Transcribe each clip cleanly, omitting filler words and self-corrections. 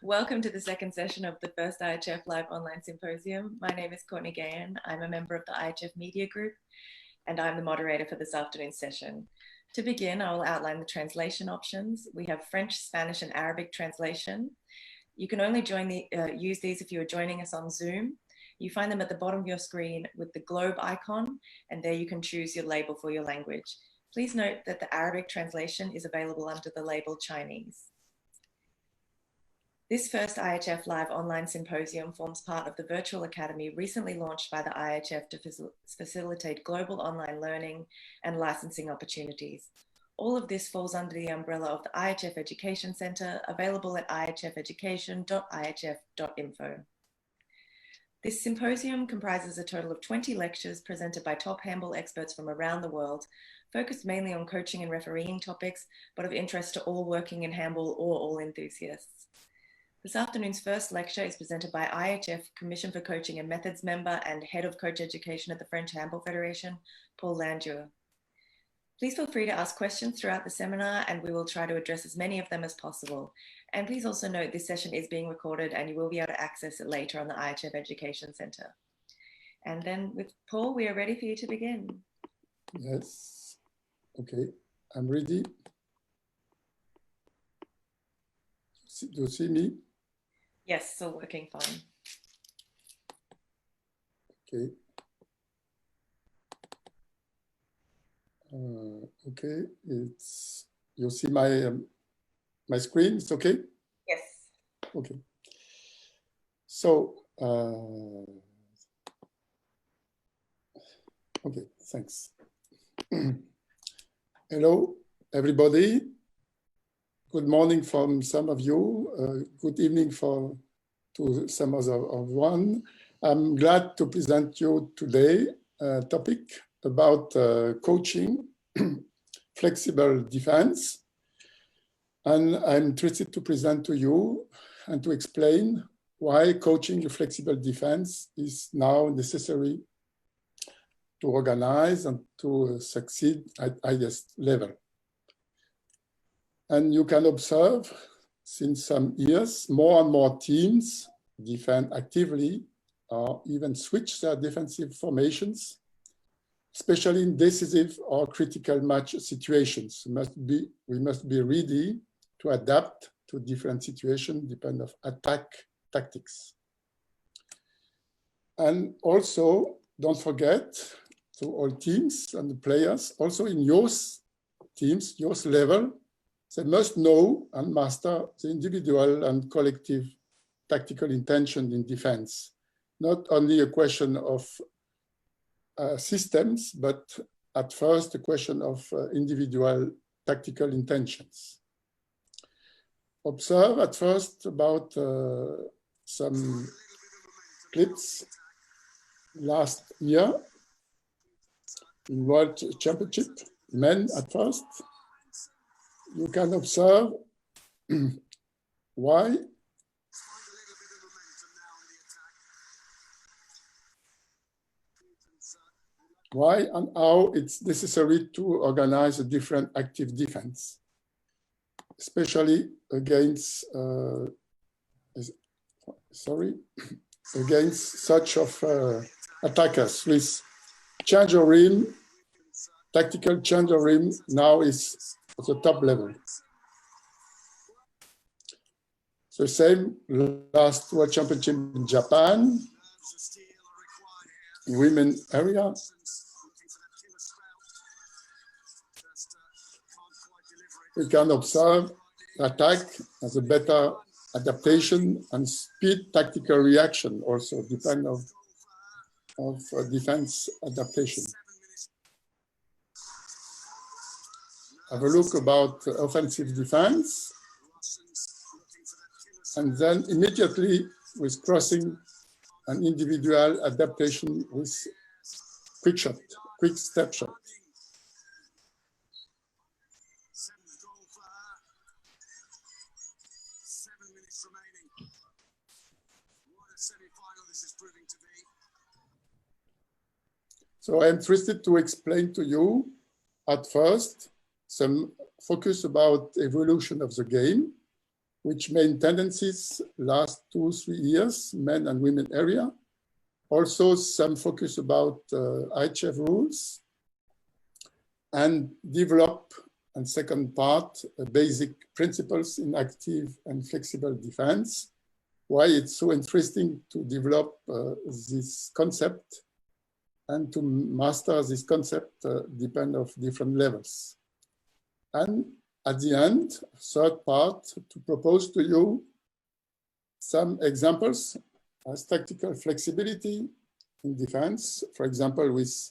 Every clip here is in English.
Welcome to the second session of the first IHF Live Online Symposium. My name is Courtney Gahan. I'm a member of the IHF Media Group, and I'm the moderator for this afternoon's session. To begin, I will outline the translation options. We have French, Spanish, and Arabic translation. You can only use these if you are joining us on Zoom. You find them at the bottom of your screen with the globe icon, and there you can choose your label for your language. Please note that the Arabic translation is available under the label Chinese. This first IHF Live Online Symposium forms part of the Virtual Academy recently launched by the IHF to facilitate global online learning and licensing opportunities. All of this falls under the umbrella of the IHF Education Centre, available at ihfeducation.ihf.info. This symposium comprises a total of 20 lectures presented by top handball experts from around the world, focused mainly on coaching and refereeing topics, but of interest to all working in handball or all enthusiasts. This afternoon's first lecture is presented by IHF Commission for Coaching and Methods member and Head of Coach Education at the French Handball Federation, Paul Landure. Please feel free to ask questions throughout the seminar and we will try to address as many of them as possible. And please also note this session is being recorded and you will be able to access it later on the IHF Education Centre. And then with Paul, we are ready for you to begin. Yes, okay, I'm ready. Do you see me? Yes, still working fine. Okay. Okay, you see my my screen. It's okay. Yes. Okay. So okay, thanks. Hello, everybody. Good morning from some of you. Good evening to some other one. I'm glad to present you today a topic about coaching flexible defense. And I'm interested to present to you and to explain why coaching a flexible defense is now necessary to organize and to succeed at highest level. And you can observe, since some years, more and more teams defend actively or even switch their defensive formations, especially in decisive or critical match situations. We must be ready to adapt to different situations, depending on attack tactics. And also, don't forget, to all teams and the players, also in youth teams, youth level, they must know and master the individual and collective tactical intention in defense. Not only a question of systems, but at first a question of individual tactical intentions. Observe at first about some clips last year in World Championship, men at first. You can observe why and how it's necessary to organize a different active defense, especially against against such of attackers with change of rim. Tactical change of rim now is at the top level. So same last World Championship in Japan, women area. We can observe attack as a better adaptation and speed tactical reaction also depend of defense adaptation. Have a look about offensive defense, and then immediately with crossing an individual adaptation with quick shot, quick step shot. So I'm interested to explain to you at first some focus about evolution of the game which main tendencies last 2-3 years, men and women area. Also some focus about IHF rules, and develop, and second part, basic principles in active and flexible defense. Why it's so interesting to develop this concept and to master this concept depend of different levels. And at the end, third part, to propose to you some examples as tactical flexibility in defense, for example, with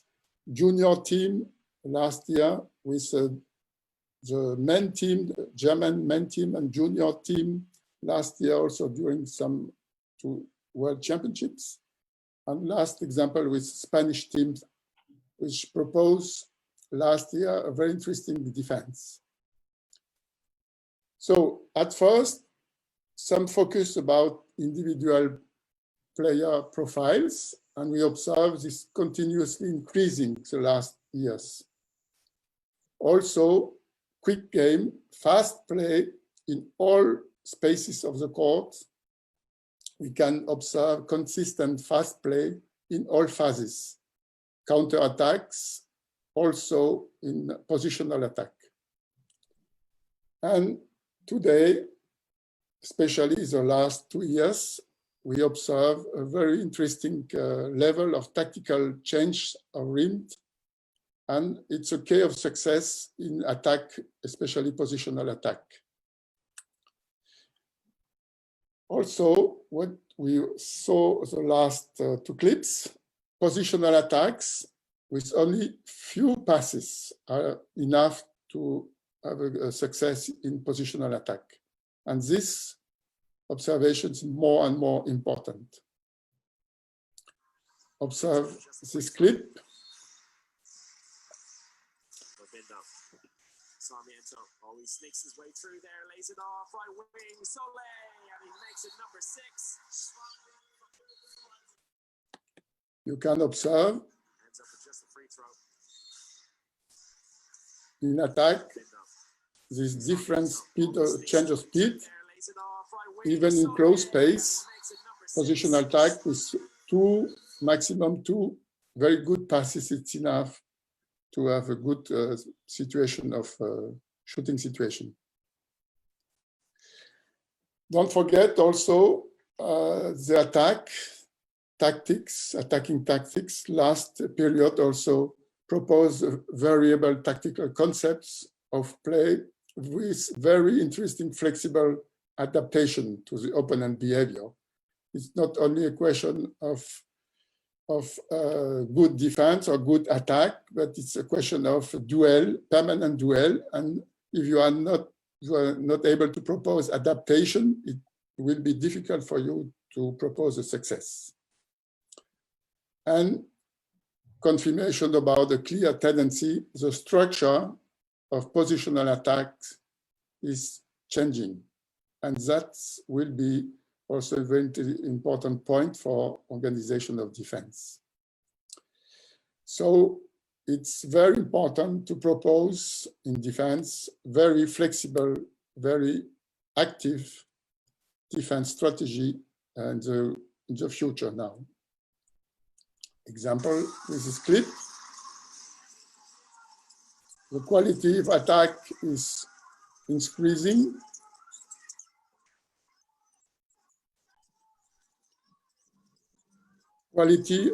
junior team last year, with the men team, the German men team and junior team last year, also during some 2 World Championships. And last example with Spanish teams, which proposed last year a very interesting defense. So at first, some focus about individual player profiles, and we observe this continuously increasing the last years. Also, quick game, fast play in all spaces of the court. We can observe consistent fast play in all phases. Counter-attacks, also in positional attack. And today, especially the last 2 years, we observe a very interesting level of tactical change of rim, and it's a key of success in attack, especially positional attack. Also, what we saw the last 2 clips, positional attacks with only few passes are enough to have a success in positional attack. And this observation is more and more important. Observe this clip. He sneaks his way through there, lays it off, right wing, Soleil, and he makes it number 6. You can observe Ends up with just a free throw. In attack, this different speed, change of speed, even in close space, positional attack with 2, maximum 2 very good passes, it's enough to have a good situation of shooting situation. Don't forget also the attacking tactics. Last period also proposed variable tactical concepts of play with very interesting flexible adaptation to the opponent behavior. It's not only a question of good defense or good attack, but it's a question of duel, permanent duel. And if you are not able to propose adaptation, it will be difficult for you to propose a success. And confirmation about the clear tendency, the structure of positional attacks is changing. And that will be also a very important point for organization of defense. So it's very important to propose in defense very flexible, very active defense strategy in the future now. Example with this clip. The quality of attack is increasing. Quality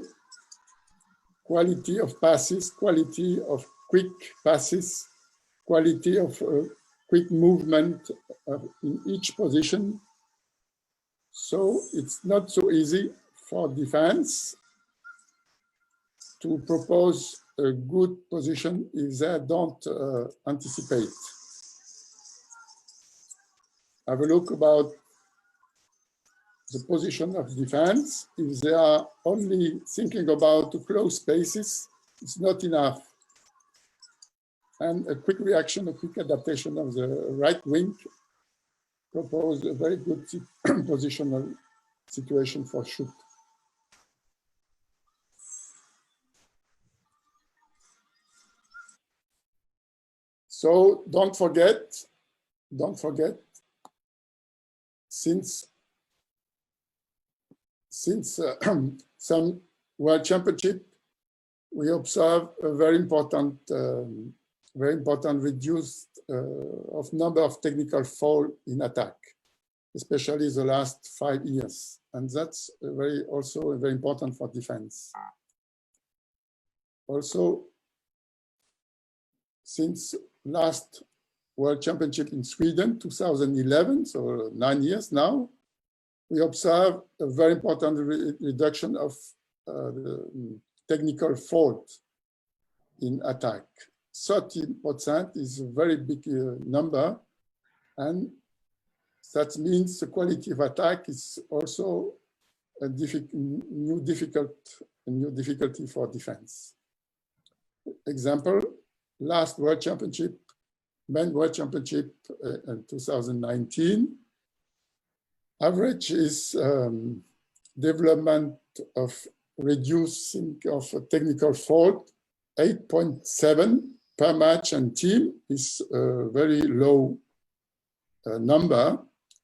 of passes, quality of quick passes, quality of quick movement in each position. So it's not so easy for defense to propose a good position if they don't anticipate. Have a look about the position of defense. If they are only thinking about to close spaces, it's not enough. And a quick reaction, a quick adaptation of the right wing propose a very good positional situation for shoot. So don't forget since some World Championship, we observe a very important reduced of number of technical foul in attack, especially the last 5 years, and that's also very important for defense. Also, since last World Championship in Sweden, 2011, so 9 years now, we observe a very important reduction of the technical fault in attack. 30% is a very big number, and that means the quality of attack is also a new difficulty for defense. Example, last World Championship, Men World Championship in 2019, average is development of reducing of a technical fault, 8.7 per match and team is a very low number.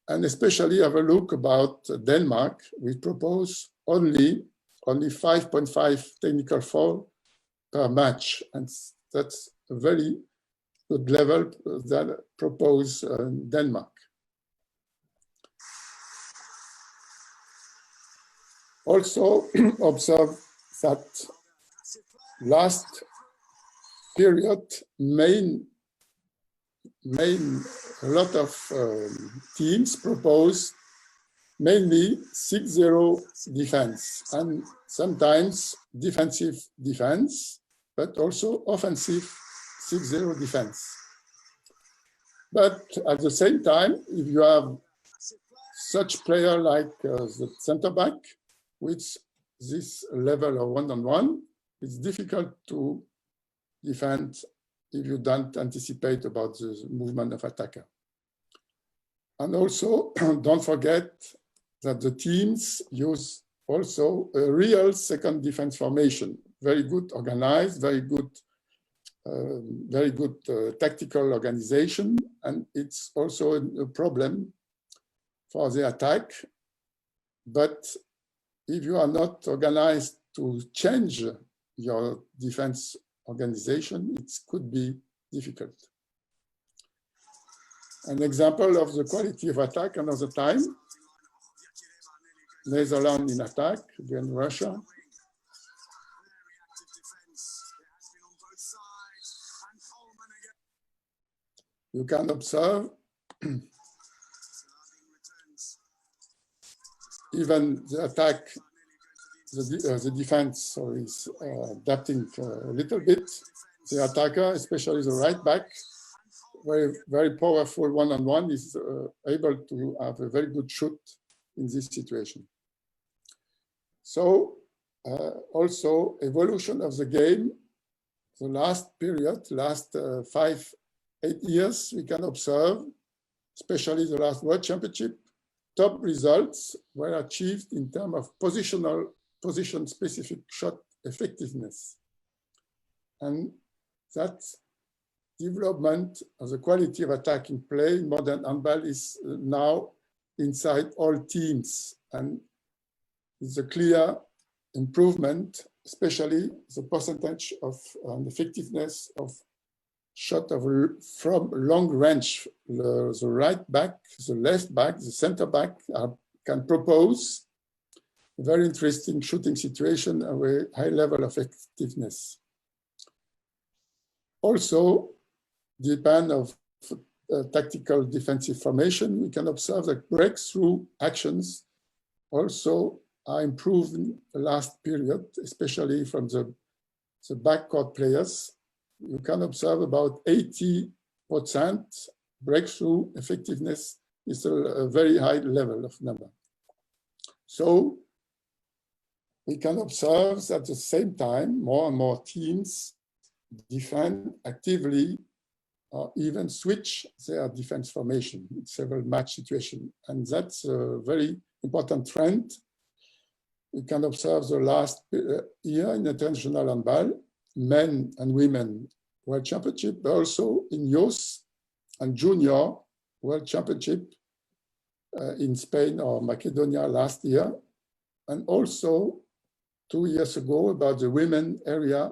And especially have a look about Denmark, we propose only 5.5 technical foul per match. And that's a very good level that propose Denmark. Also observe that last period, a lot of teams propose mainly 6-0 defense and sometimes defensive defense, but also offensive 6-0 defense. But at the same time, if you have such player like the center back, with this level of one-on-one, it's difficult to defend if you don't anticipate about the movement of attacker. And also, don't forget that the teams use also a real second defense formation, very good organized, very good tactical organization, and it's also a problem for the attack. But if you are not organized to change your defense organization, it could be difficult. An example of the quality of attack another time, Netherlands in attack against Russia. You can observe even the attack, the defense is adapting a little bit. The attacker, especially the right back, very powerful one-on-one, is able to have a very good shoot in this situation. So also evolution of the game, the last period, last 5-8 years, we can observe, especially the last World Championship, top results were achieved in terms of position-specific shot effectiveness. And that development of the quality of attacking play in modern handball is now inside all teams. And it's a clear improvement, especially the percentage of effectiveness of shot from long range. The right back, the left back, the center back can propose a very interesting shooting situation with a high level of effectiveness. Also, depend of tactical defensive formation, we can observe that breakthrough actions also are improved in the last period, especially from the backcourt players. You can observe about 80% breakthrough effectiveness is a very high level of number. So we can observe that at the same time, more and more teams defend actively or even switch their defense formation in several match situations. And that's a very important trend. We can observe the last year in international handball, men and women World Championship, but also in youth and junior World Championship, in Spain or Macedonia last year, and also 2 years ago about the women area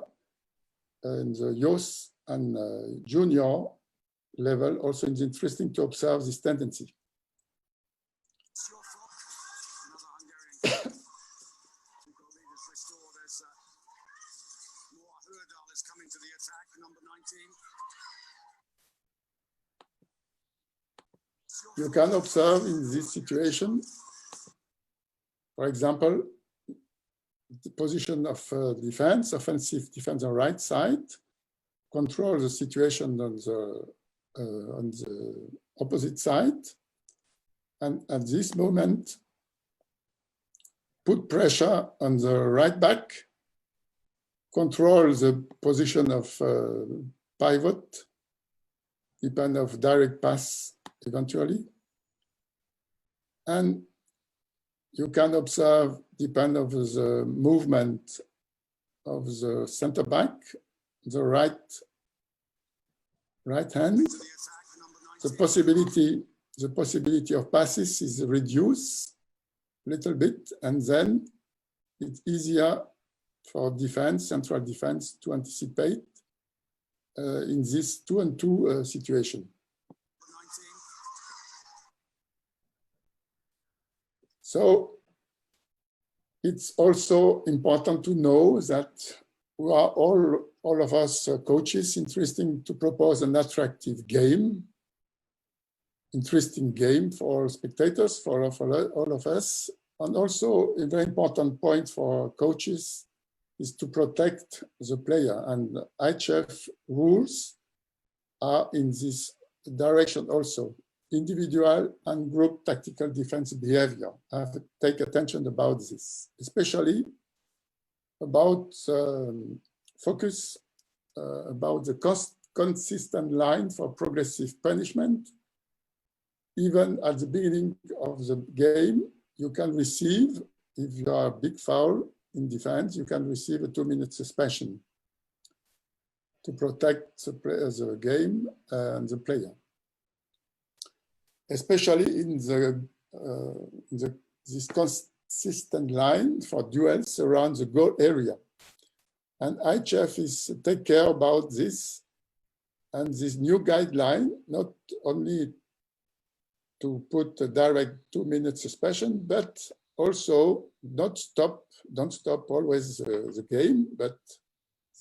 in the youth and junior level. Also, it's interesting to observe this tendency. Coming to the attack, number 19. You can observe in this situation, for example, the position of defense, offensive defense on the right side, control the situation on the opposite side, and at this moment, put pressure on the right back, control the position of pivot, depend of direct pass eventually, and you can observe, depend of the movement of the center back, the right hand, the possibility of passes is reduced a little bit, and then it's easier for defense, central defense, to anticipate in this 2-on-2 situation. So it's also important to know that we are all of us coaches interested to propose an attractive game, interesting game for spectators, for all of us. And also a very important point for coaches is to protect the player. And IHF rules are in this direction also. Individual and group tactical defense behavior. I have to take attention about this, especially about focus about the consistent line for progressive punishment. Even at the beginning of the game, you can receive, if you are a big foul in defense, you can receive a 2-minute suspension to protect the game and the player. Especially in this consistent line for duels around the goal area. And IHF is take care about this, and this new guideline, not only to put a direct 2-minute suspension, but also don't stop always the game, but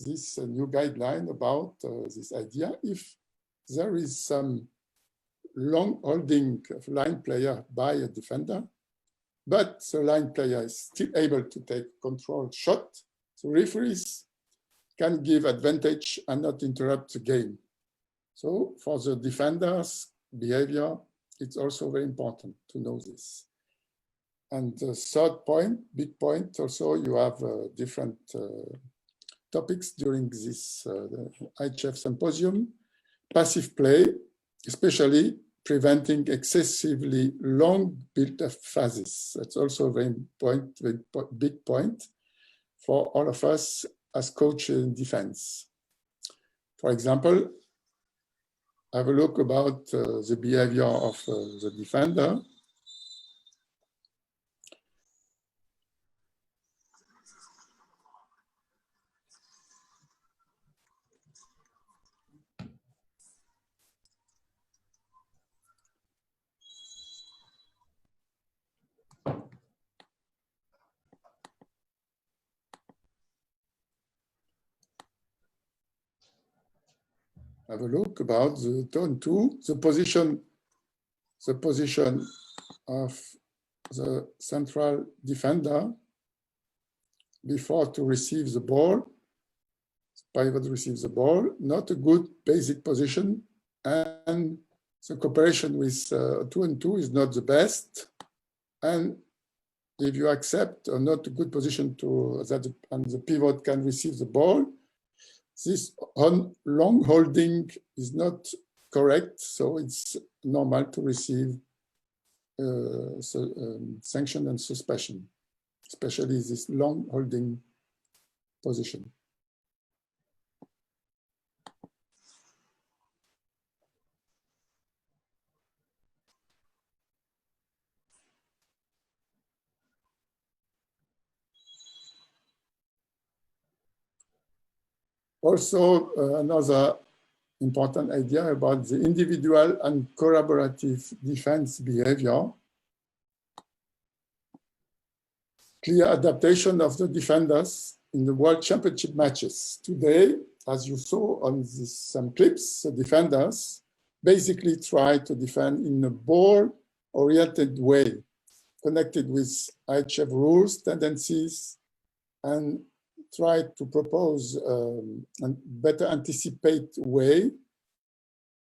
this new guideline about this idea, if there is some long holding of line player by a defender, but the line player is still able to take controlled shot, the referees can give advantage and not interrupt the game. So for the defender's behavior, it's also very important to know this. And the third point, big point, also you have different topics during this IHF symposium. Passive play, especially preventing excessively long built-up phases. That's also a very big point for all of us as coaches in defense. For example, have a look about the behavior of the defender. Have a look about the turn 2, the position of the central defender before to receive the ball. Pivot receives the ball, not a good basic position, and the cooperation with 2-on-2 is not the best. And if you accept or not a good position to that, and the pivot can receive the ball, this long holding is not correct, so it's normal to receive sanction and suspension, especially this long holding position. Also, another important idea about the individual and collaborative defense behavior. Clear adaptation of the defenders in the World Championship matches. Today, as you saw on some clips, the defenders basically try to defend in a ball-oriented way, connected with IHF rules, tendencies, and try to propose a better anticipate way.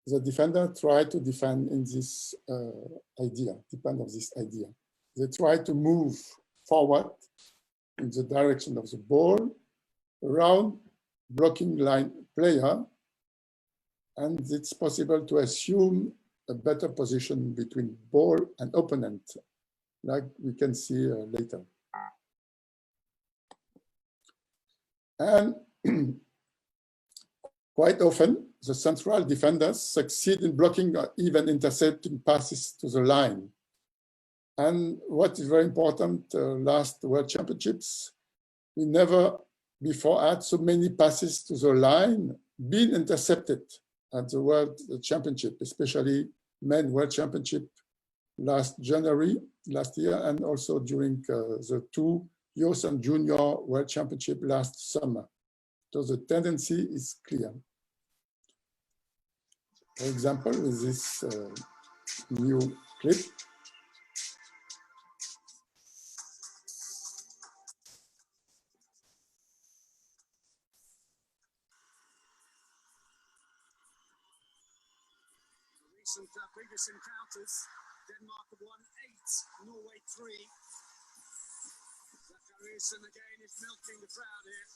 The defender try to defend in this idea, depend on this idea. They try to move forward in the direction of the ball around blocking line player, and it's possible to assume a better position between ball and opponent, like we can see later. And quite often, the central defenders succeed in blocking or even intercepting passes to the line. And what is very important, last World Championships, we never before had so many passes to the line being intercepted at the World Championship, especially Men World Championship last January, last year, and also during the two Youth and Junior World Championship last summer. So the tendency is clear. For example, with this new clip. Recent previous encounters, Denmark have won 8, Norway 3. Zachariasen again is milking the crowd here.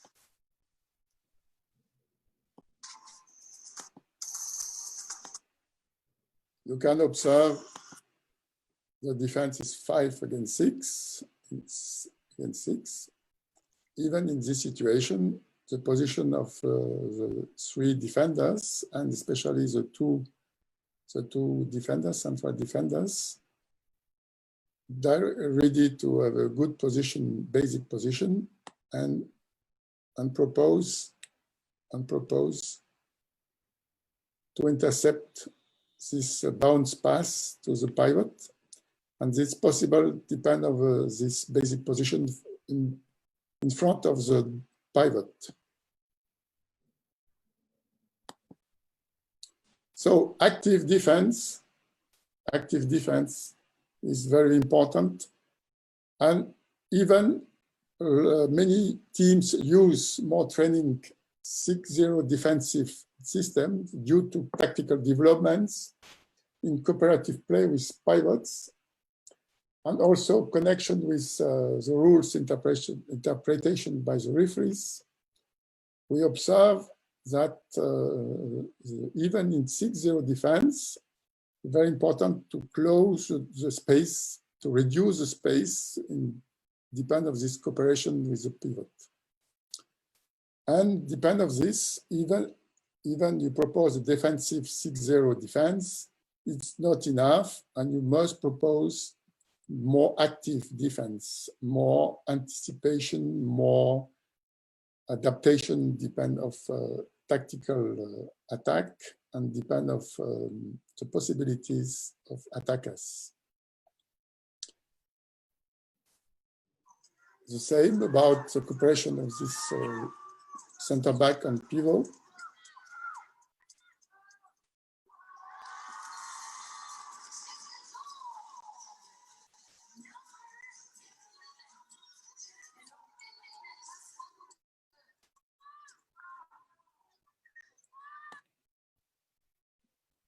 You can observe the defense is 5 against 6. It's against 6. Even in this situation, the position of the 3 defenders, and especially the two defenders, central defenders, they're ready to have a good position, basic position, and propose to intercept this bounce pass to the pivot. And it's possible depend on this basic position in front of the pivot. So active defense is very important. And even many teams use more training 6-0 defensive system due to tactical developments in cooperative play with pivots, and also connection with the rules interpretation by the referees. We observe that even in 6-0 defense, very important to close the space, to reduce the space in depend of this cooperation with the pivot. And depend of this, even you propose a defensive 6-0 defense, it's not enough, and you must propose more active defense, more anticipation, more adaptation, depend of tactical attack, and depend of the possibilities of attackers. The same about the cooperation of this center back and pivot.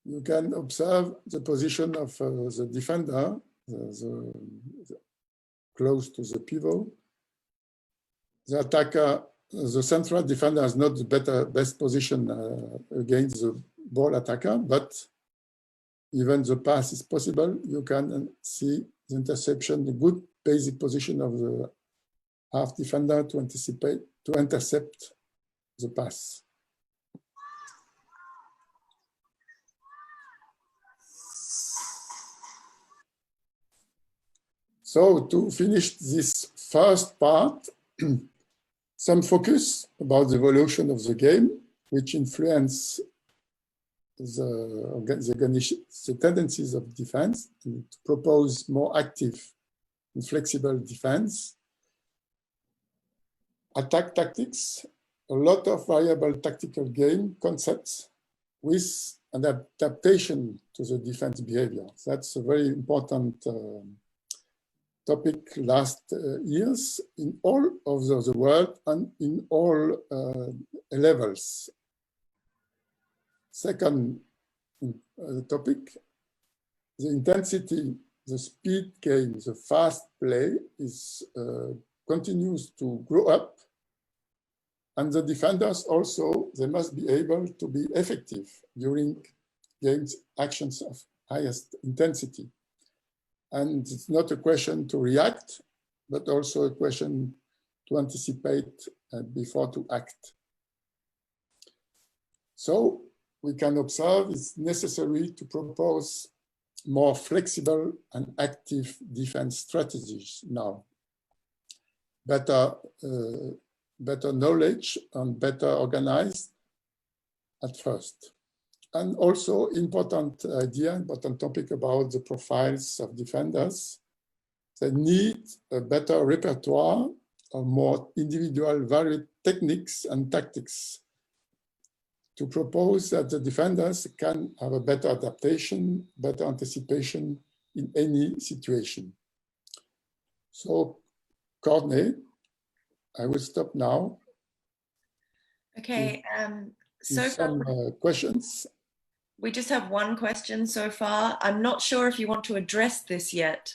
You can observe the position of the defender, close to the pivot. The attacker, the central defender has not the best position against the ball attacker, but even the pass is possible. You can see the interception, the good basic position of the half defender to intercept the pass. So to finish this first part, Some focus about the evolution of the game, which influence the tendencies of defense, and to propose more active and flexible defense. Attack tactics, a lot of variable tactical game concepts with an adaptation to the defense behavior. That's a very important topic last years in all of the world and in all levels. Second topic, the intensity, the speed game, the fast play is continues to grow up. And the defenders also, they must be able to be effective during games actions of highest intensity. And it's not a question to react, but also a question to anticipate before to act. So we can observe it's necessary to propose more flexible and active defense strategies now. Better knowledge and better organized at first. And also important idea, important topic about the profiles of defenders. They need a better repertoire of more individual varied techniques and tactics to propose that the defenders can have a better adaptation, better anticipation in any situation. So, Courtney, I will stop now. Okay, so some questions. We just have one question so far. I'm not sure if you want to address this yet,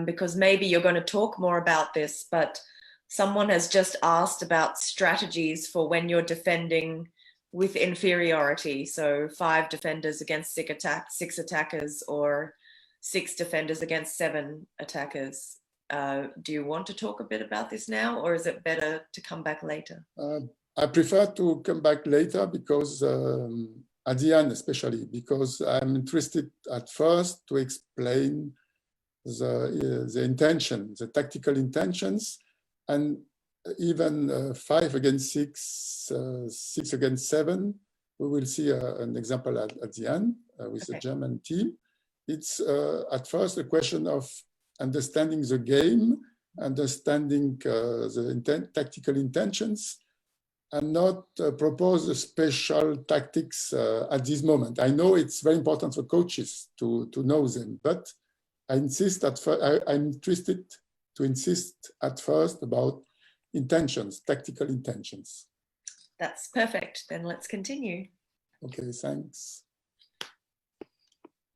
because maybe you're going to talk more about this, but someone has just asked about strategies for when you're defending with inferiority. So 5 defenders against 6 attackers, or 6 defenders against 7 attackers. Do you want to talk a bit about this now, or is it better to come back later? I prefer to come back later because at the end, especially because I'm interested at first to explain the intention, the tactical intentions, and even 5 against 6, 6 against 7. We will see an example at the end with the German team. It's at first a question of understanding the game, understanding the tactical intentions, and not propose a special tactics at this moment. I know it's very important for coaches to know them, but I insist I'm interested to insist at first about intentions, tactical intentions. That's perfect. Then let's continue. Okay, thanks.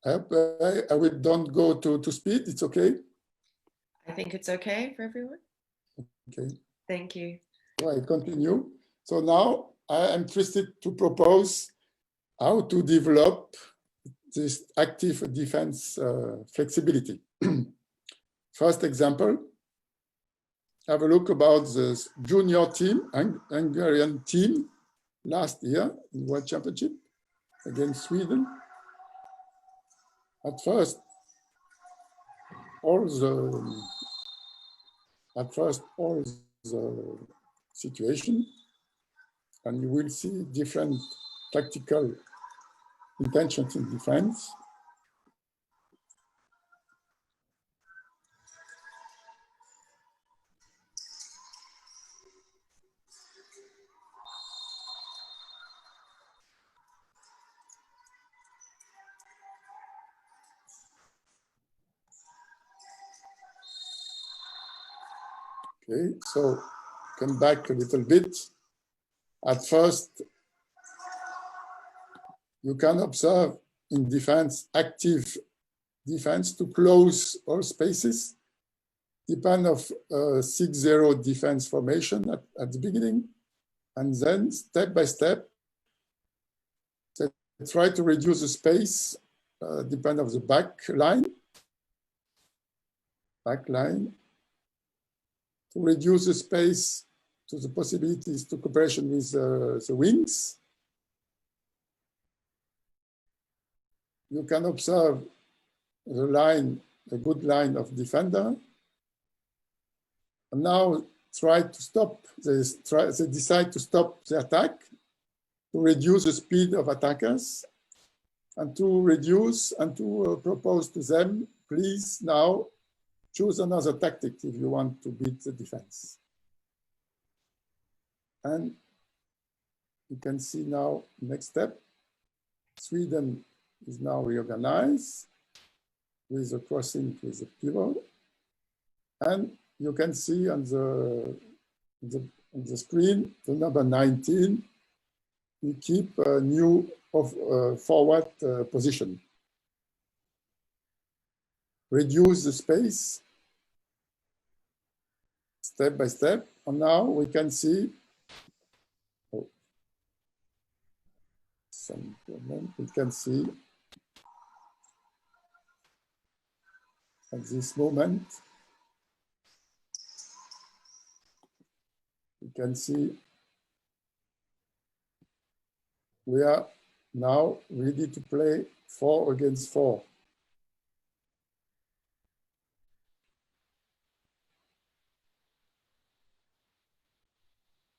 I hope I will don't go to speed. It's okay? I think it's okay for everyone. Okay. Thank you. So I continue. So now I am interested to propose how to develop this active defense flexibility. First example, have a look about the junior team, Hungarian team, last year in World Championship against Sweden. At first, all the situation, and you will see different tactical intentions in defense. Okay, so come back a little bit. At first, you can observe in defense, active defense to close all spaces, depend of 6-0 defense formation at the beginning, and then step by step, try to reduce the space, depend of the back line, to reduce the space to the possibilities to cooperation with the wings. You can observe the line, a good line of defender. And now try to stop, they decide to stop the attack, to reduce the speed of attackers, and to reduce and to propose to them, please now choose another tactic if you want to beat the defense. And you can see now, next step, Sweden is now reorganized with a crossing with a pivot. And you can see on the screen, the number 19, we keep a new forward position. Reduce the space step by step. And now we can see some problem. We can see at this moment, you can see we are now ready to play 4 against 4.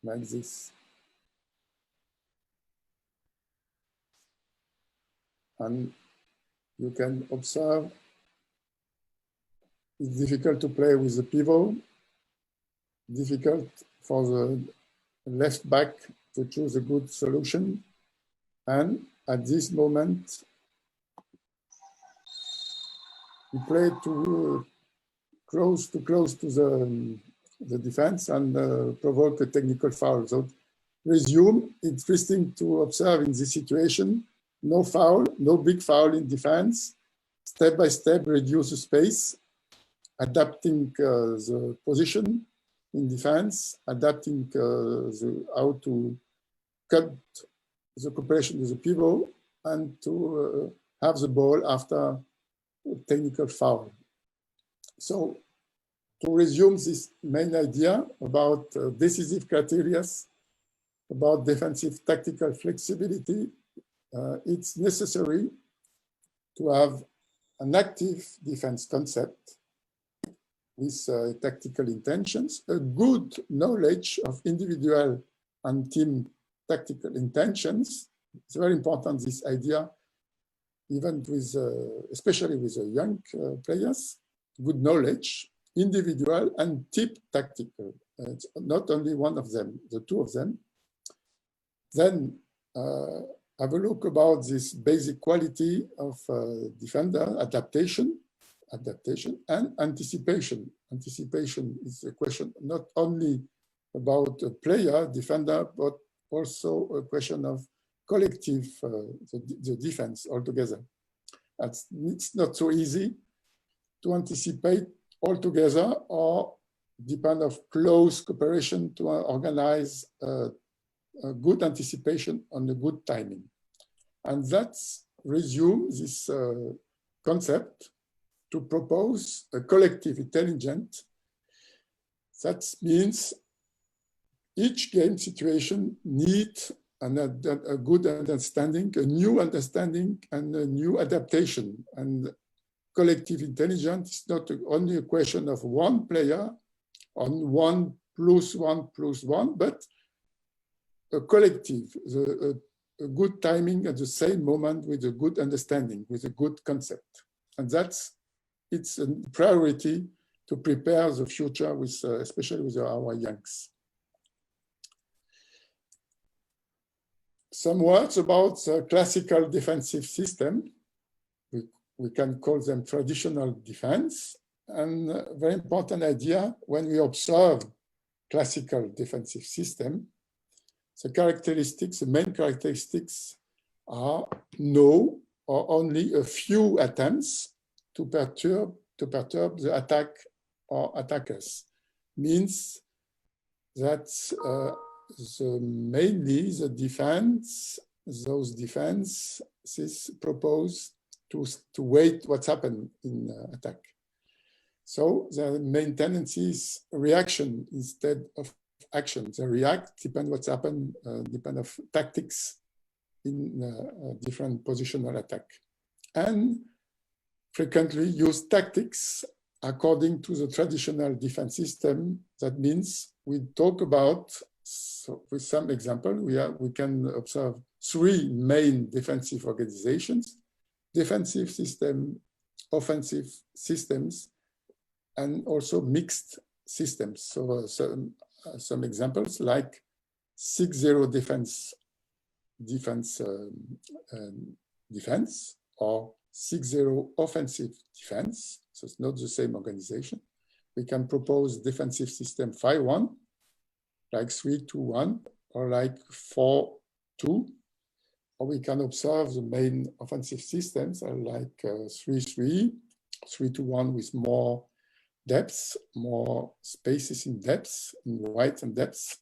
Like this. And you can observe it's difficult to play with the pivot, difficult for the left back to choose a good solution. And at this moment, we play too close to the defense and provoke a technical foul. So resume, interesting to observe in this situation, no foul, no big foul in defense, step by step reduce the space, adapting the position in defense, adapting how to cut the cooperation with the pivot and to have the ball after technical foul. So to resume this main idea about decisive criteria, about defensive tactical flexibility, it's necessary to have an active defense concept with tactical intentions, a good knowledge of individual and team tactical intentions. It's very important, this idea, even with, especially with the young players, good knowledge, individual and team tactical. It's not only one of them, the two of them. Then have a look about this basic quality of defender, adaptation and anticipation. Anticipation is a question not only about a player, defender, but also a question of collective, the defense altogether. It's not so easy to anticipate altogether or depend of close cooperation to organize a good anticipation on the good timing. And that's resume this concept to propose a collective intelligence. That means each game situation needs a good understanding, a new understanding and a new adaptation. And collective intelligence is not only a question of one player on 1 + 1 + 1, but a collective, a good timing at the same moment with a good understanding, with a good concept. And it's a priority to prepare the future with, especially with our youngs. Some words about the classical defensive system. We can call them traditional defense. And a very important idea when we observe classical defensive system, the characteristics, the main characteristics are no or only a few attempts to perturb the attack or attackers. Means that mainly the defense, those defenses propose to wait what's happened in attack. So the main tendency is reaction instead of action. They react, depend what's happened, depend of tactics in different positional attack. And frequently use tactics according to the traditional defense system. That means we talk about, with some example, we can observe three main defensive organizations: defensive system, offensive systems, and also mixed systems. So some examples like 6-0 defense, or 6-0 offensive defense. So it's not the same organization. We can propose defensive system 5-1, like 3-2-1, or like 4-2. Or we can observe the main offensive systems like 3-3, 3-1 with more depths, more spaces in depths, in width and depths.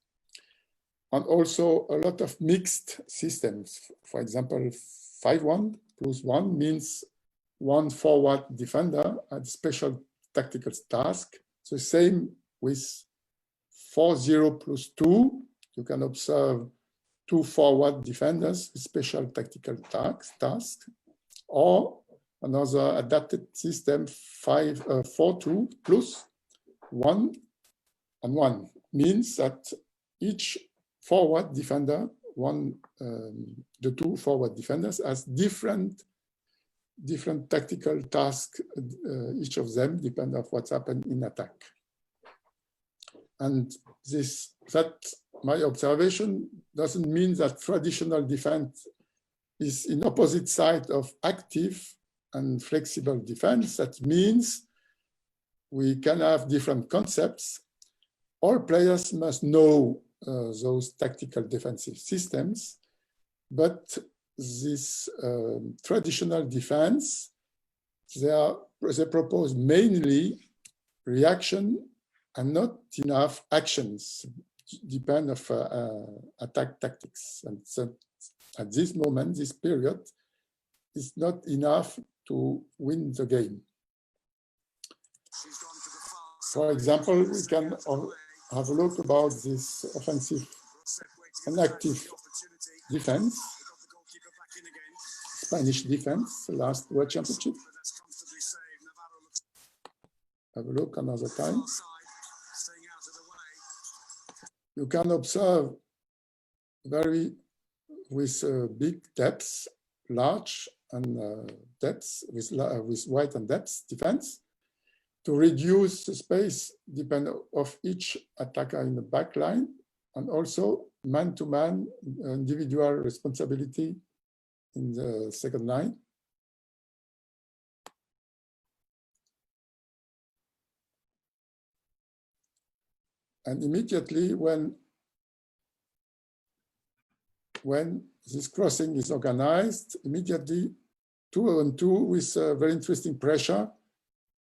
And also a lot of mixed systems. For example, 5-1 plus 1 means one forward defender at special tactical task. So same with 4-0 plus 2. You can observe two forward defenders with special tactical task. Or another adapted system, 4-2 plus 1 and 1 means that each forward defender, the two forward defenders, has different tactical tasks. Each of them depend on what's happened in attack. And that my observation doesn't mean that traditional defense is in opposite side of active and flexible defense. That means we can have different concepts. All players must know those tactical defensive systems, but this traditional defense, they propose mainly reaction and not enough actions, depend of attack tactics. And so at this moment, this period, is not enough to win the game. For example, we can have a look about this offensive and active defense, Spanish defense, last World Championship. Have a look another time. You can observe with big depths, large and depths, with wide and depth defense, to reduce the space depending of each attacker in the back line, and also man-to-man individual responsibility in the second line. And immediately when this crossing is organized, immediately 2-on-2 with very interesting pressure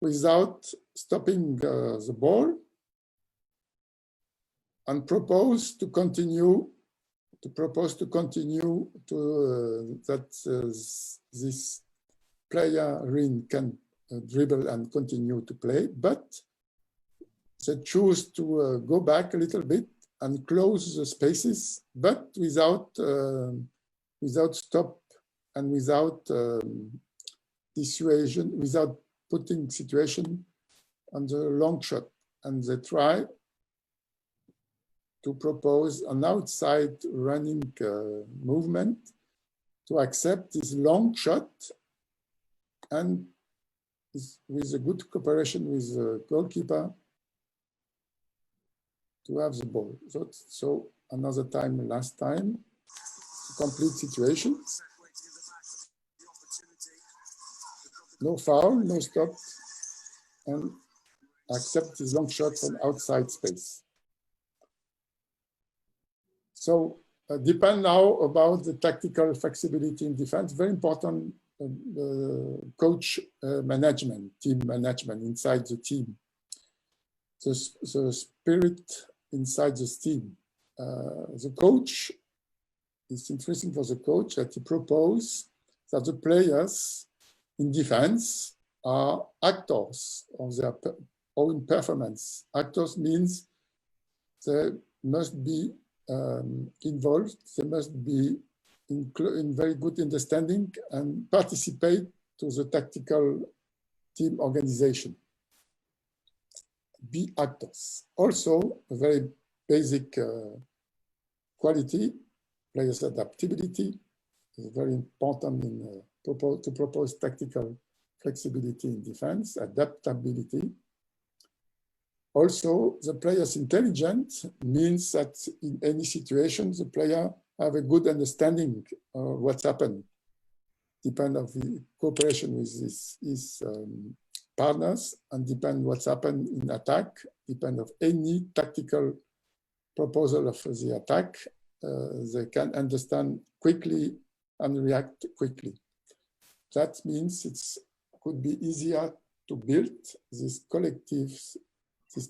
without stopping the ball, and propose to continue that this player can dribble and continue to play, but they choose to go back a little bit and close the spaces, but without stop and without dissuasion, without putting situation on the long shot. And they try to propose an outside running movement to accept this long shot, and with a good cooperation with the goalkeeper to have the ball. So another time, last time, complete situation. No foul, no stop, and accept this long shot from outside space. So depend now about the tactical flexibility in defense. Very important coach management, team management inside the team. The spirit inside the team. The coach, it's interesting for the coach that he proposes that the players in defense are actors of their own performance. Actors means they must be involved, they must be in very good understanding and participate to the tactical team organization. Be actors. Also, a very basic quality, players' adaptability is very important in to propose tactical flexibility in defense, adaptability. Also, the player's intelligence means that in any situation, the player have a good understanding of what's happened, depend of the cooperation with his partners, and depend what's happened in attack, depend of any tactical proposal of the attack, they can understand quickly and react quickly. That means it could be easier to build this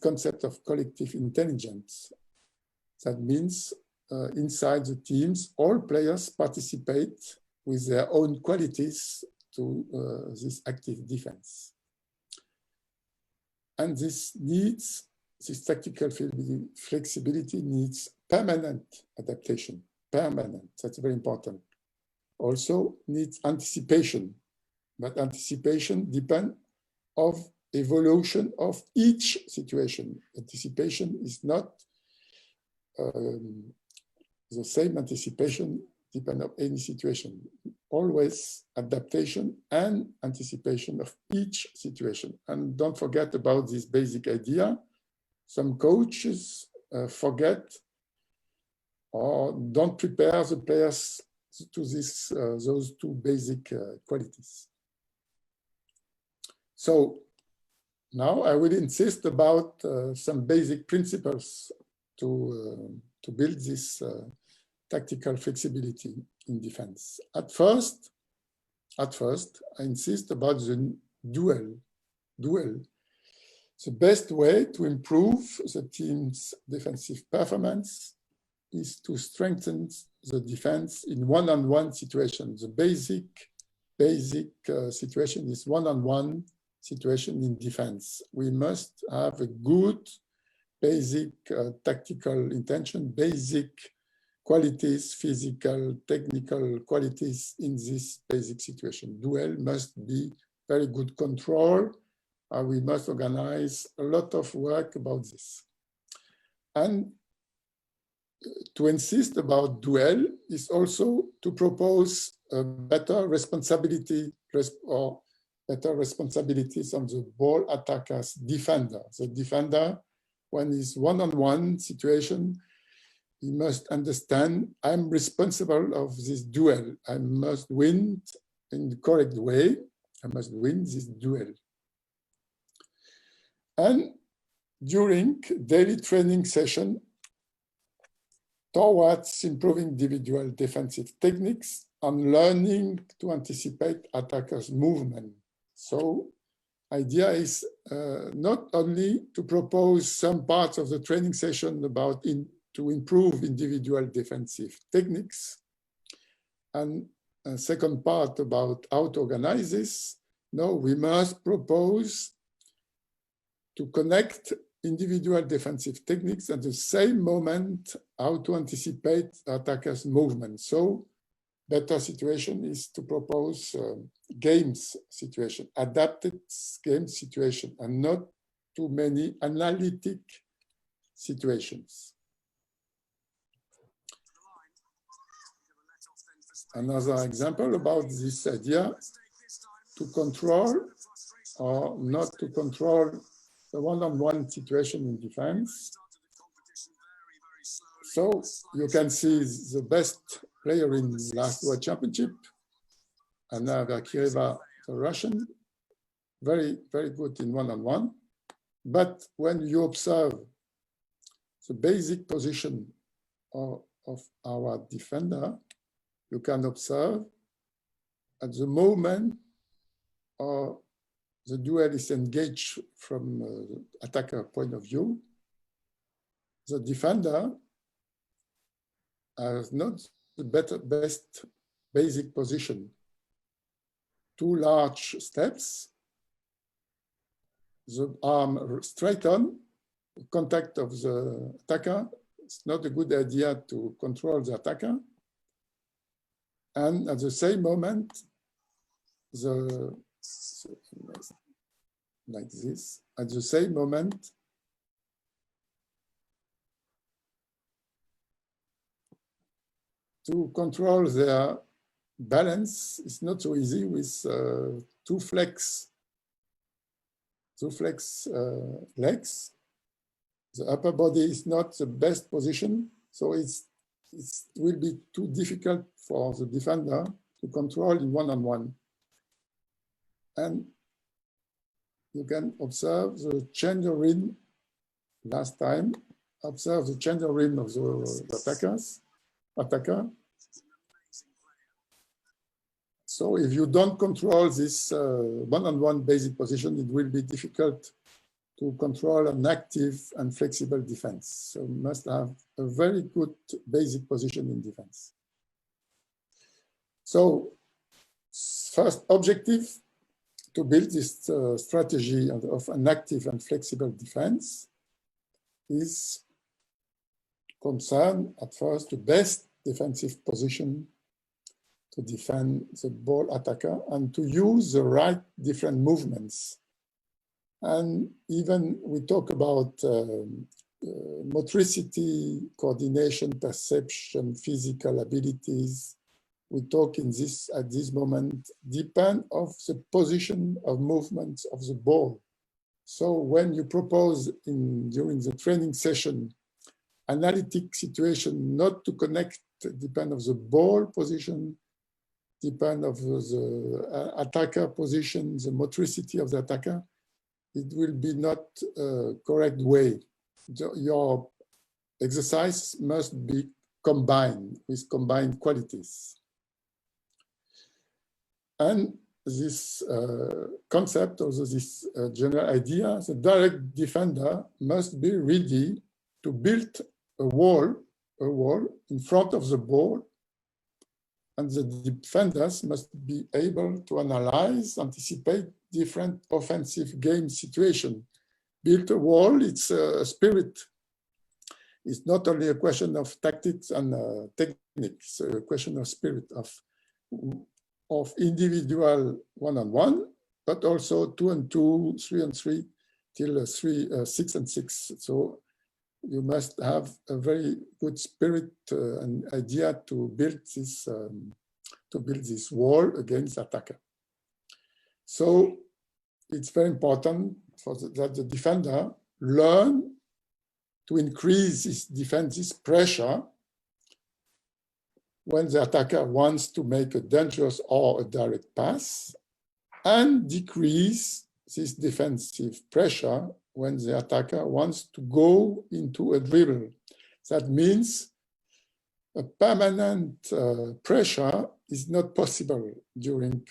concept of collective intelligence. That means inside the teams, all players participate with their own qualities to this active defense. And this tactical flexibility needs permanent adaptation, permanent, that's very important. Also needs anticipation, but anticipation depends on evolution of each situation. Anticipation is not the same anticipation depend on any situation. Always adaptation and anticipation of each situation. And don't forget about this basic idea. Some coaches forget or don't prepare the players to those two basic qualities. So now I will insist about some basic principles to build this tactical flexibility in defense. At first, I insist about the duel. The best way to improve the team's defensive performance is to strengthen the defense in one-on-one situations. The basic situation is one-on-one situation in defense. We must have a good basic tactical intention, basic qualities, physical, technical qualities in this basic situation. Duel must be very good control. We must organize a lot of work about this. And to insist about duel is also to propose a better responsibility or better responsibilities on the ball attacker's defender. The defender, when he's one-on-one situation, he must understand, I'm responsible of this duel. I must win in the correct way. I must win this duel. And during daily training session, towards improving individual defensive techniques and learning to anticipate attackers' movement. So idea is not only to propose some parts of the training session about to improve individual defensive techniques, and a second part about how to organize this. No, we must propose to connect individual defensive techniques at the same moment how to anticipate attackers' movement. So better situation is to propose games situation, adapted game situation, and not too many analytic situations. Another example about this idea, to control or not to control the one-on-one situation in defense. So you can see the best player in last World Championship, Anna Vakireva, the Russian, very, very good in one-on-one. But when you observe the basic position of our defender, you can observe at the moment the duel is engaged from attacker point of view, the defender has not the best basic position. Two large steps, the arm straight on, contact of the attacker. It's not a good idea to control the attacker. And at the same moment, like this, at the same moment, to control their balance is not so easy with two flex legs. The upper body is not the best position, so it will be too difficult for the defender to control in one-on-one. And you can observe the change of rhythm last time. Observe the change of rhythm of the attacker. So if you don't control this one-on-one basic position, it will be difficult to control an active and flexible defense. So you must have a very good basic position in defense. So first objective to build this strategy of an active and flexible defense is concern at first the best defensive position to defend the ball attacker and to use the right different movements. And even we talk about motricity, coordination, perception, physical abilities. We talk at this moment depend of the position of movements of the ball. So when you propose during the training session analytic situation not to connect, depend of the ball position, depend of the attacker position, the motricity of the attacker, it will be not a correct way. Your exercise must be combined with combined qualities. And this concept, also this general idea, the direct defender must be ready to build a wall in front of the ball, and the defenders must be able to analyze, anticipate different offensive game situation. Build a wall, it's a spirit. It's not only a question of tactics and techniques, it's a question of spirit, of individual one-on-one, but also 2-on-2, 3-on-3, till 6 and 6. So you must have a very good spirit and idea to build this wall against attacker. So it's very important that the defender learn to increase his defensive pressure when the attacker wants to make a dangerous or a direct pass, and decrease this defensive pressure when the attacker wants to go into a dribble. That means a permanent pressure is not possible during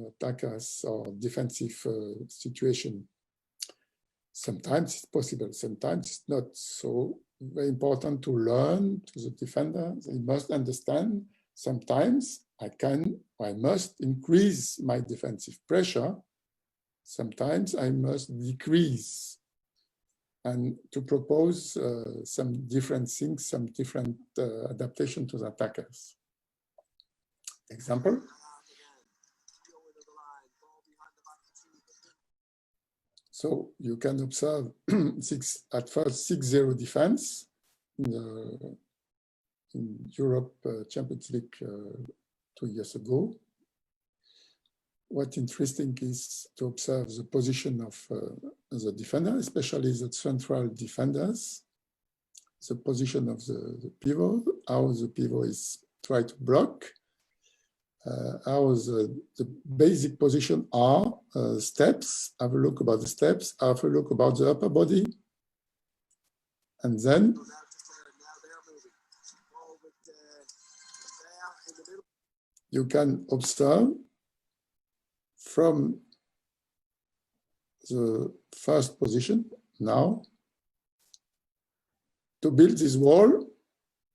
attackers or defensive situation. Sometimes it's possible, sometimes it's not. So very important to learn to the defender. They must understand sometimes I must increase my defensive pressure. Sometimes I must decrease, and to propose some different things, some different adaptation to the attackers. Example. So you can observe at first 6-0 defense in Europe Champions League 2 years ago. What's interesting is to observe the position of the defender, especially the central defenders, the position of the pivot, how the pivot is trying to block, how the basic position are, steps, have a look about the steps, have a look about the upper body, and then you can observe from the first position now to build this wall,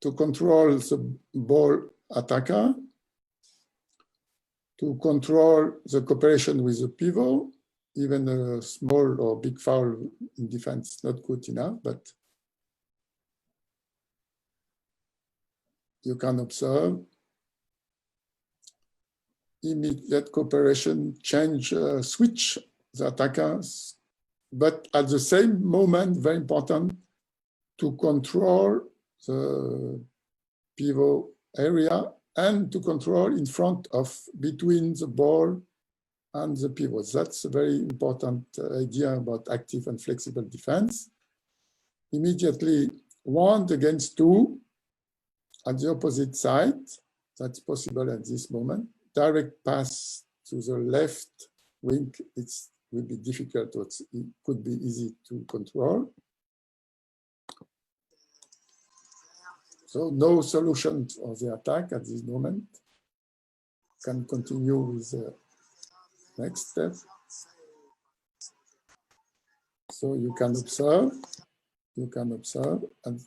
to control the ball attacker, to control the cooperation with the pivot. Even a small or big foul in defense is not good enough, but you can observe immediate cooperation, change, switch the attackers, but at the same moment, very important, to control the pivot area and to control in front of, between the ball and the pivots. That's a very important idea about active and flexible defense. Immediately 1 against 2 at the opposite side. That's possible at this moment. Direct pass to the left wing, it will be difficult, but it could be easy to control. So no solution for the attack at this moment. Can continue with the next step. So you can observe, and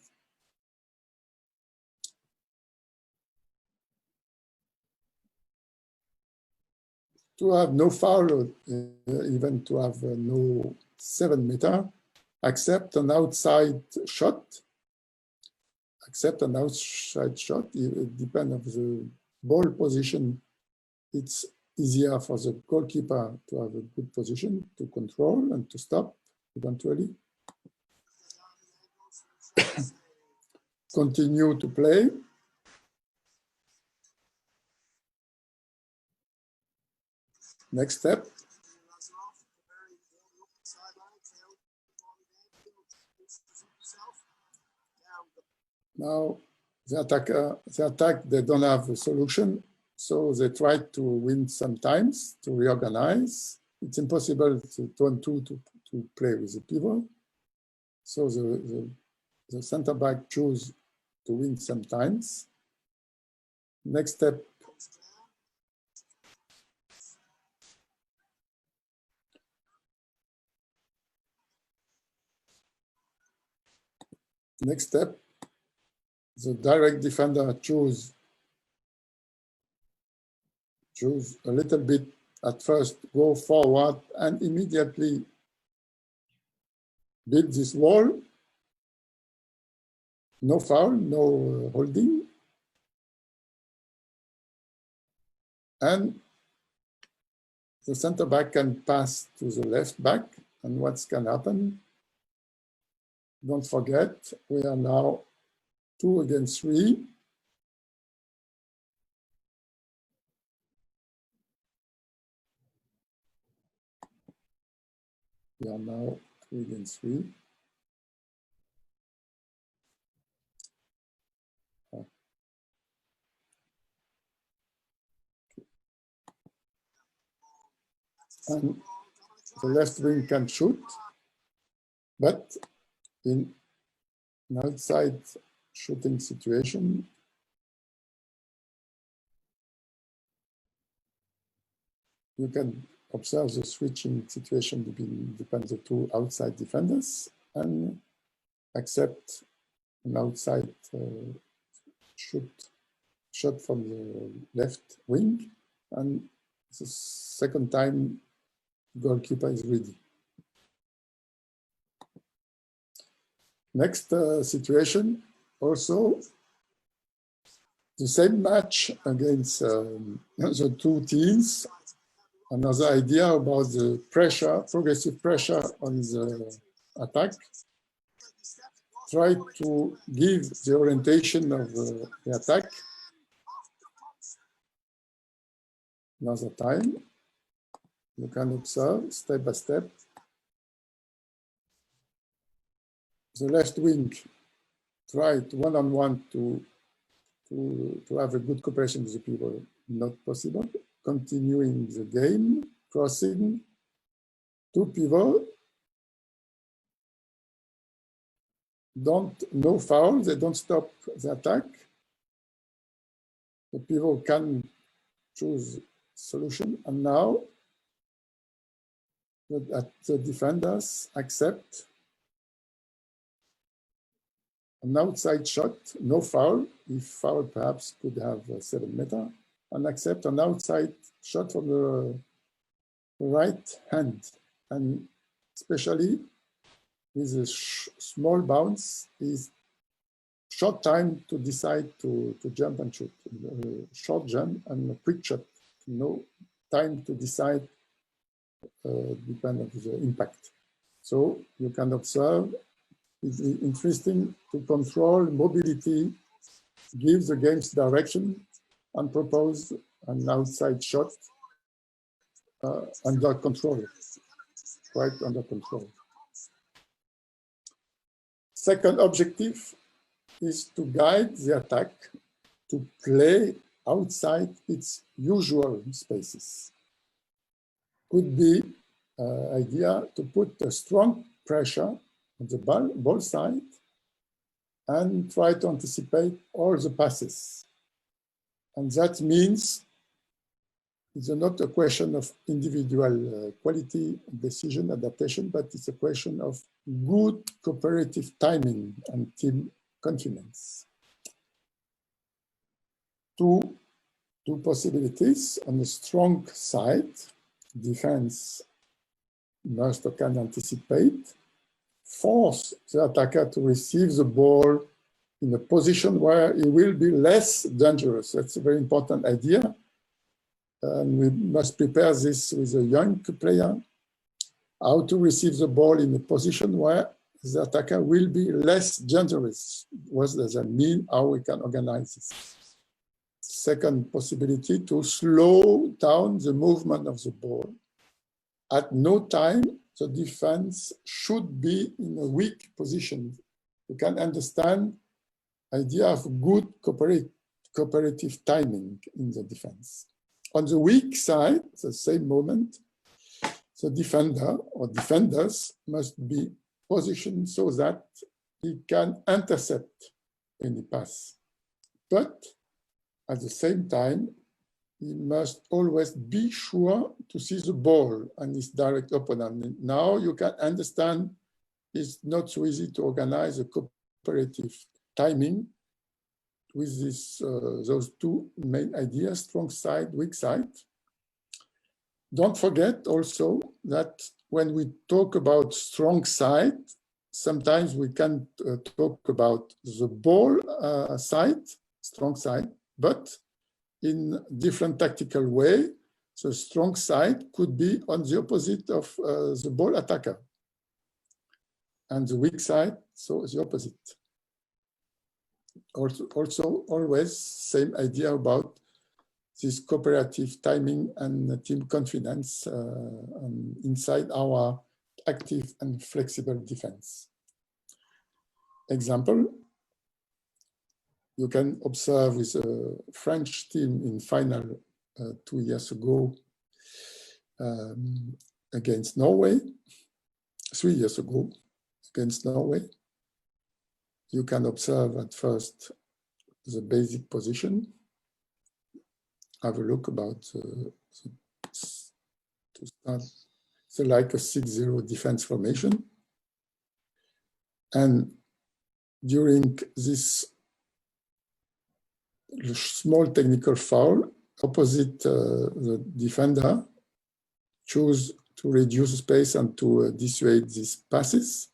to have no foul, even to have no 7 meter, accept an outside shot. Accept an outside shot. It depends on the ball position. It's easier for the goalkeeper to have a good position to control and to stop eventually. Continue to play. Next step. Now, the attack, they don't have a solution, so they try to win sometimes, to reorganize. It's impossible to 2-on-2 to play with the pivot. So the center back choose to win sometimes. Next step. Next step, the direct defender choose a little bit at first, go forward and immediately build this wall. No foul, no holding. And the center back can pass to the left back. And what can happen? Don't forget, we are now 2 against 3. We are now 2 against 3. And the left wing can shoot, but in an outside shooting situation, you can observe the switching situation between the 2 outside defenders and accept an outside shot from the left wing. And the second time, goalkeeper is ready. Next situation, also the same match against the 2 teams. Another idea about the pressure, progressive pressure on the attack. Try to give the orientation of the attack. Another time, you can observe step by step. The left wing tried one-on-one to have a good cooperation with the people. Not possible. Continuing the game, crossing, 2 pivot. No foul, they don't stop the attack. The pivot can choose solution, and now the defenders accept an outside shot, no foul. If foul, perhaps could have 7 meter, and accept an outside shot from the right hand, and especially with a small bounce is short time to decide to jump and shoot. Short jump and a quick shot. No time to decide, depending on the impact. So you can observe, it's interesting to control mobility give the game's direction and propose an outside shot under control, quite under control. Second objective is to guide the attack to play outside its usual spaces. Could be idea to put a strong pressure on the ball side and try to anticipate all the passes. And that means it's not a question of individual quality, decision, adaptation, but it's a question of good cooperative timing and team confidence. Two possibilities. On the strong side, defense must or can anticipate, force the attacker to receive the ball in a position where it will be less dangerous. That's a very important idea. And we must prepare this with a young player, how to receive the ball in a position where the attacker will be less dangerous. What does that mean? How we can organize this? Second possibility, to slow down the movement of the ball. At no time, the defense should be in a weak position. You can understand the idea of good cooperative timing in the defense. On the weak side, the same moment, the defender or defenders must be positioned so that he can intercept any pass. But at the same time, he must always be sure to see the ball and his direct opponent. Now you can understand it's not so easy to organize a cooperative timing with those two main ideas, strong side, weak side. Don't forget also that when we talk about strong side, sometimes we can talk about the ball side, strong side, but in different tactical way. The strong side could be on the opposite of the ball attacker. And the weak side, so the opposite. Also always same idea about this cooperative timing and team confidence inside our active and flexible defense. Example, you can observe with a French team in final 2 years ago against Norway, 3 years ago against Norway. You can observe at first the basic position. Have a look about to start. So like a 6-0 defense formation. And during this small technical foul, opposite the defender choose to reduce space and to dissuade these passes.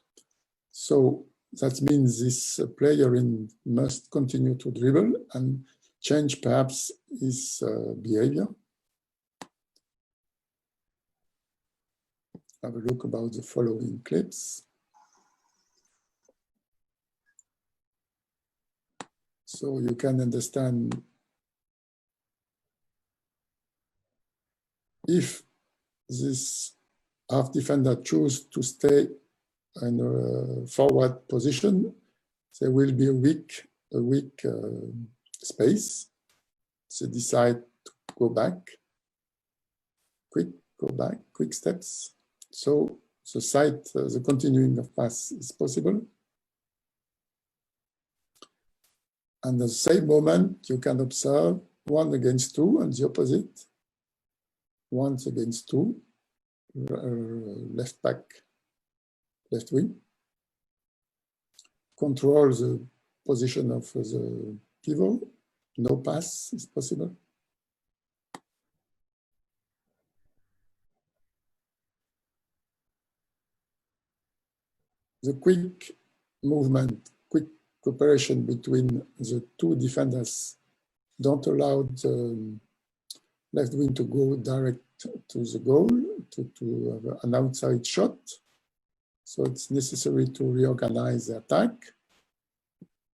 So that means this player must continue to dribble and change perhaps his behavior. Have a look about the following clips. So you can understand if this half defender choose to stay in a forward position, there will be a weak space. So decide to go back, quick steps. So the continuing of pass is possible. And at the same moment, you can observe 1 against 2 and the opposite. 1 against 2, left back, left wing. Control the position of the pivot. No pass is possible. The quick movement, quick cooperation between the two defenders don't allow the left wing to go direct to the goal, to have an outside shot. So it's necessary to reorganize the attack.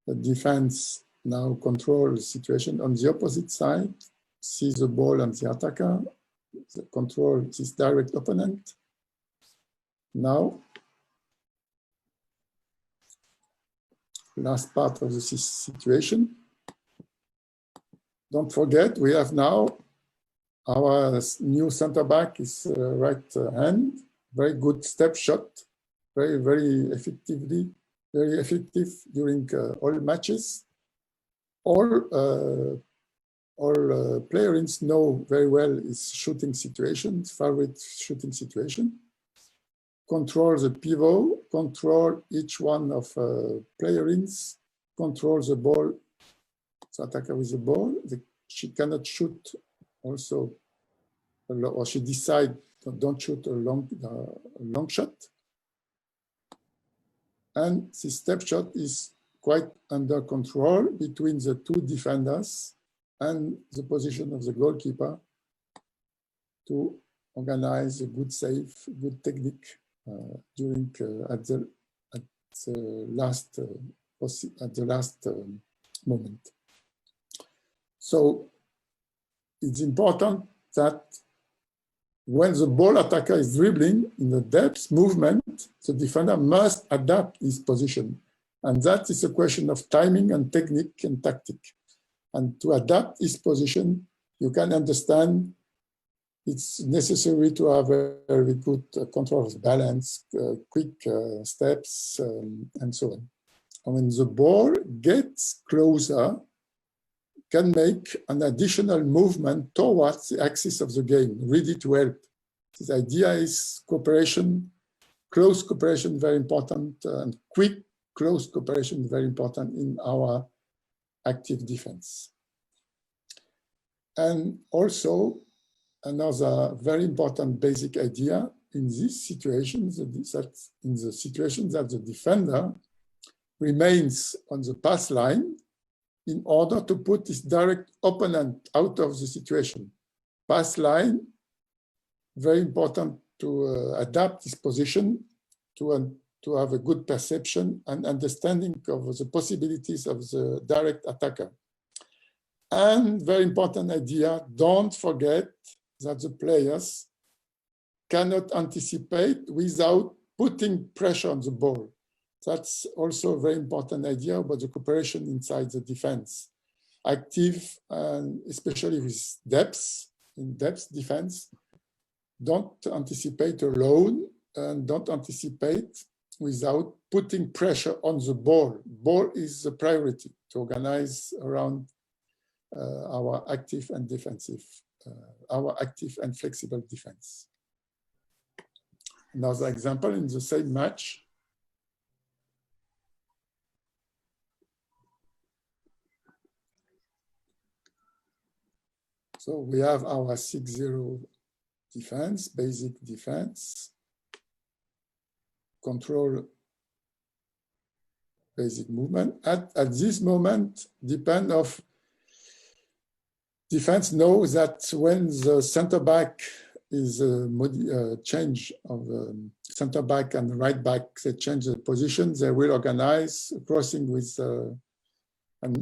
The defense now control the situation on the opposite side, see the ball and the attacker, control this direct opponent. Now, last part of the situation. Don't forget, we have now our new center back is right hand, very good step shot, very effective during all matches. All players know very well his shooting situation, favorite shooting situation. Control the pivot, control each one of players, control the ball, the attacker with the ball. She cannot shoot also, or she decide don't shoot a long shot. And the step shot is quite under control between the two defenders and the position of the goalkeeper to organize a good save, good technique during at the last moment. So it's important that when the ball attacker is dribbling in the depth movement, the defender must adapt his position. And that is a question of timing and technique and tactic. And to adapt his position, you can understand it's necessary to have a very good control of balance, quick steps, and so on. And when the ball gets closer, can make an additional movement towards the axis of the game, ready to help. This idea is cooperation, close cooperation, very important, and quick, close cooperation, very important in our active defense. And also, another very important basic idea in this situation, that in the situation that the defender remains on the pass line in order to put his direct opponent out of the situation. Pass line, very important to adapt his position to have a good perception and understanding of the possibilities of the direct attacker. And very important idea, don't forget that the players cannot anticipate without putting pressure on the ball. That's also a very important idea about the cooperation inside the defense. Active, and especially with depth, in depth defense, don't anticipate alone and don't anticipate without putting pressure on the ball. Ball is the priority to organize around our active and defensive, our active and flexible defense. Another example in the same match. So we have our 6-0 defense, basic defense, control basic movement. At this moment, depend of defense knows that when the center back is a change of center back and right back, they change the position, they will organize crossing with a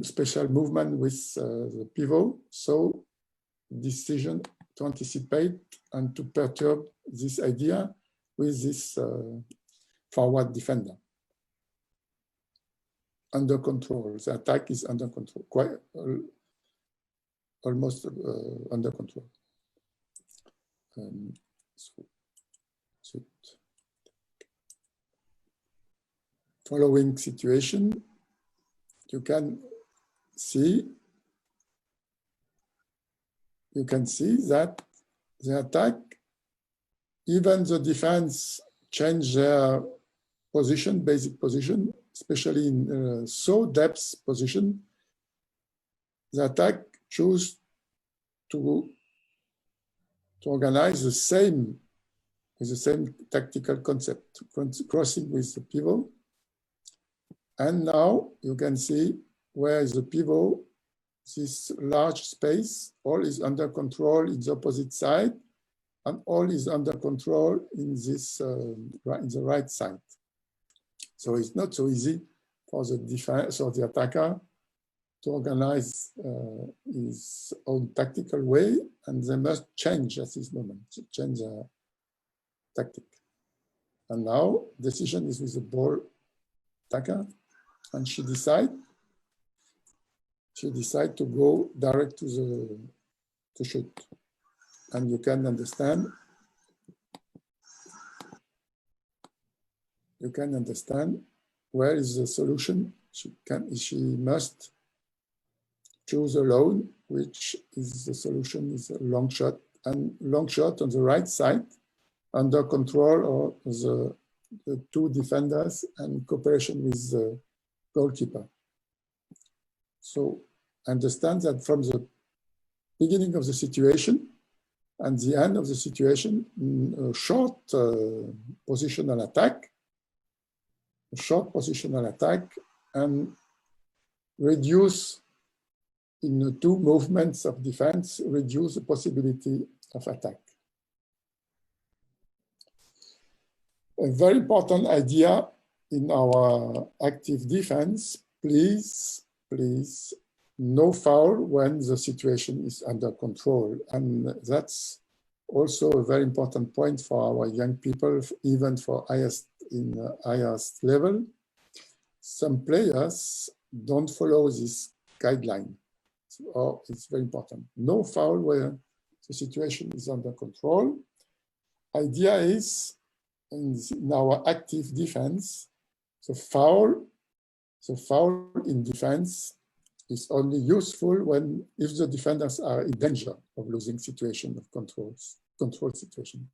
special movement with the pivot. So decision to anticipate and to perturb this idea with this forward defender. Under control, the attack is under control, quite almost under control. Following situation, you can see that the attack, even the defense change their position, basic position, especially in so depth position, the attack choose to organize the same, with the same tactical concept, crossing with the pivot. And now you can see where is the pivot, this large space, all is under control in the opposite side, and all is under control in this in the right side. So it's not so easy for the defense or the attacker to organize his own tactical way, and they must change at this moment, change their tactic. And now decision is with the ball attacker, and she decide to go direct to shoot. And you can understand where is the solution. She must choose alone, which is the solution is a long shot, and long shot on the right side under control of the two defenders and cooperation with the goalkeeper. So understand that from the beginning of the situation and the end of the situation, a short positional attack, and reduce in the two movements of defense, reduce the possibility of attack. A very important idea in our active defense, please, no foul when the situation is under control. And that's also a very important point for our young people, even for highest level. Some players don't follow this guideline. So it's very important. No foul where the situation is under control. Idea is in our active defense, the foul in defense is only useful if the defenders are in danger of losing situation of control situation.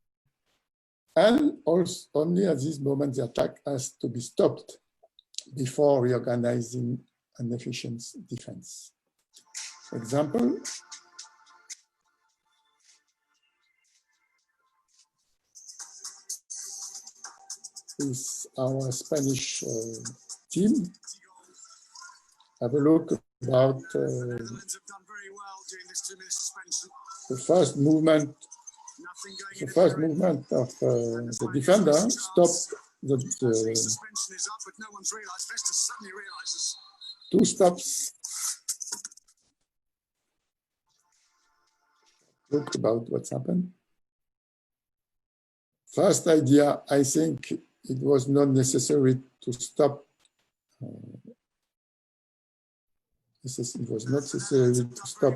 And also only at this moment the attack has to be stopped before reorganizing an efficient defense. Example. Is our Spanish team. Have a look about the first movement of the defender stopped the two stops. Look about what's happened. First idea, I think it was not necessary to stop. It was not necessary to stop.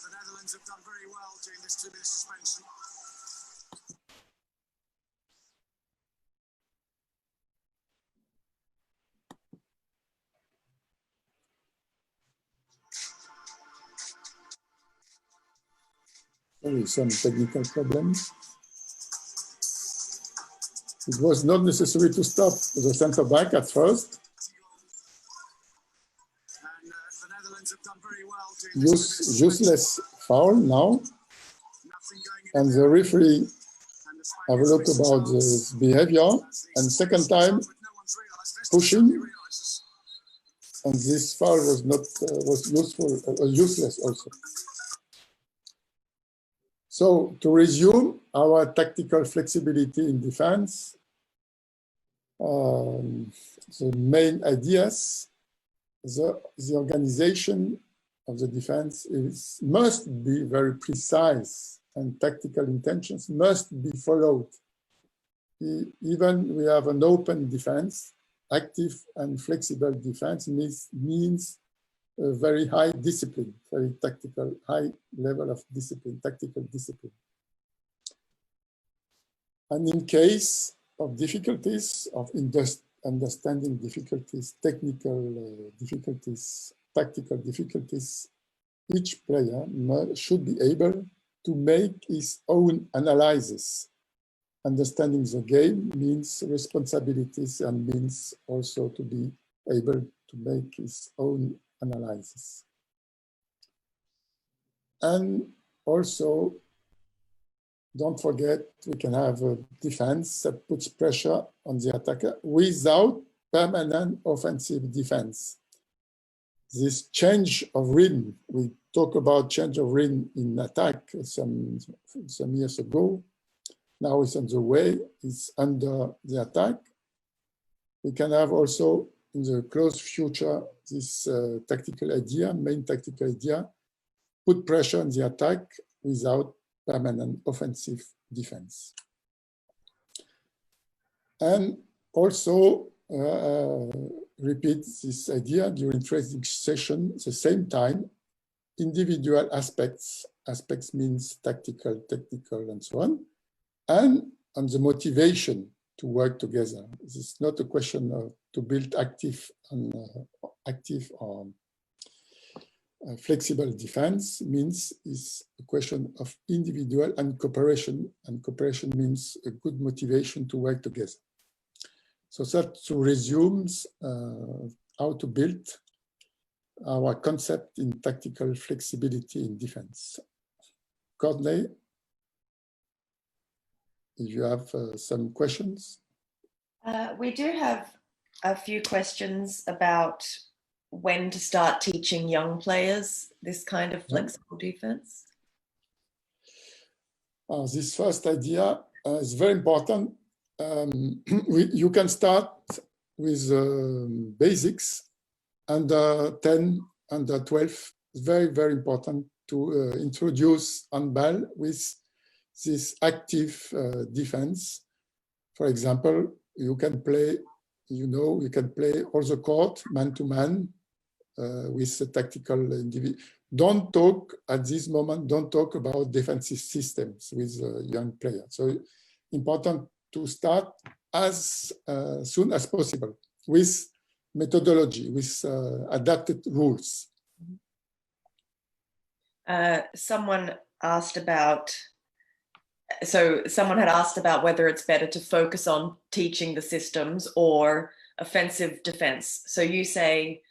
The Netherlands have done very well during this 2-minute suspension. Only some technical problems. It was not necessary to stop the center back at first. And the Netherlands have done very well during this Useless foul now. And the referee have a look about the behavior. And second time, pushing. And this foul was not useless also. So to resume our tactical flexibility in defense, the main ideas, the organization of the defense must be very precise, and tactical intentions must be followed. Even we have an open defense, active and flexible defense means a very high discipline, very tactical, high level of discipline, tactical discipline. And in case of difficulties, of understanding difficulties, technical difficulties, tactical difficulties, each player should be able to make his own analysis. Understanding the game means responsibilities and means also to be able to make his own analysis. And also, don't forget, we can have a defense that puts pressure on the attacker without permanent offensive defense. This change of rhythm, we talk about change of rhythm in attack some years ago. now is on the way, is under the attack. We can have also in the close future this tactical idea, main tactical idea, put pressure on the attack without permanent offensive defense. And also repeat this idea during training session at the same time, individual aspects means tactical, technical, and so on, and on the motivation to work together. This is not a question of to build active or flexible defense. Means is a question of individual and cooperation means a good motivation to work together. So that resumes how to build our concept in tactical flexibility in defense. Courtney, if you have some questions. We do have a few questions about when to start teaching young players this kind of flexible defense. This first idea is very important. You can start with basics under 10, under 12. It's very, very important to introduce handball with this active defense. For example, you can play, you can play all the court, man-to-man, with the tactical individual. Don't talk at this moment, don't talk about defensive systems with young players. So important to start as soon as possible with methodology, with adapted rules. Someone had asked about whether it's better to focus on teaching the systems or offensive defense. So you say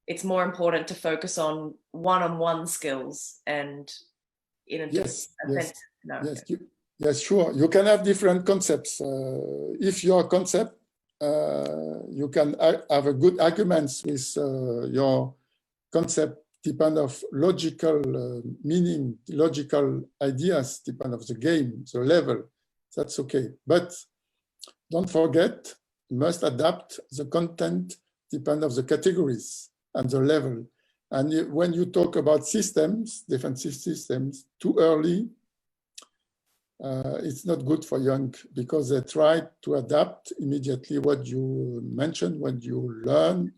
it's more important to focus on one-on-one skills and in a offensive. Yes, sure. You can have different concepts. If your concept, you can have a good arguments with your concept depend of logical meaning, logical ideas depend of the game, the level, that's okay. But don't forget, you must adapt the content depend of the categories and the level. And when you talk about systems, defensive systems, too early, it's not good for young because they try to adapt immediately what you mentioned, what you learn,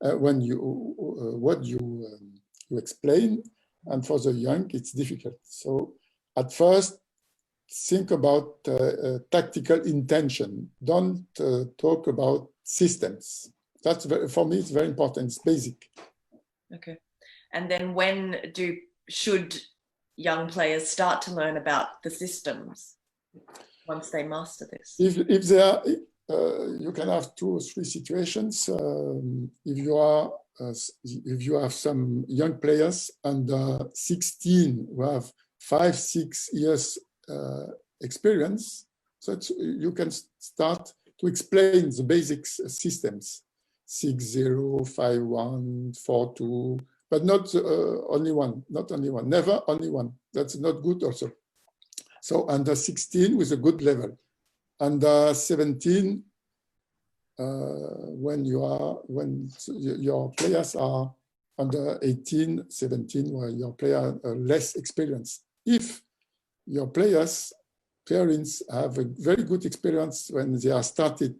what you explain, and for the young it's difficult. So at first, think about tactical intention. Don't talk about systems. That's for me, it's very important. It's basic. Okay, and then should young players start to learn about the systems once they master this? If they are, you can have 2 or 3 situations. If you have some young players under 16 who have 5-6 years experience, so you can start to explain the basic systems, 6-0, 5-1, 4-2, but not only one, never only one. That's not good also. So under 16 with a good level. Under 17, when your players are under 18, 17, where your players are less experienced. If your parents have a very good experience when they are started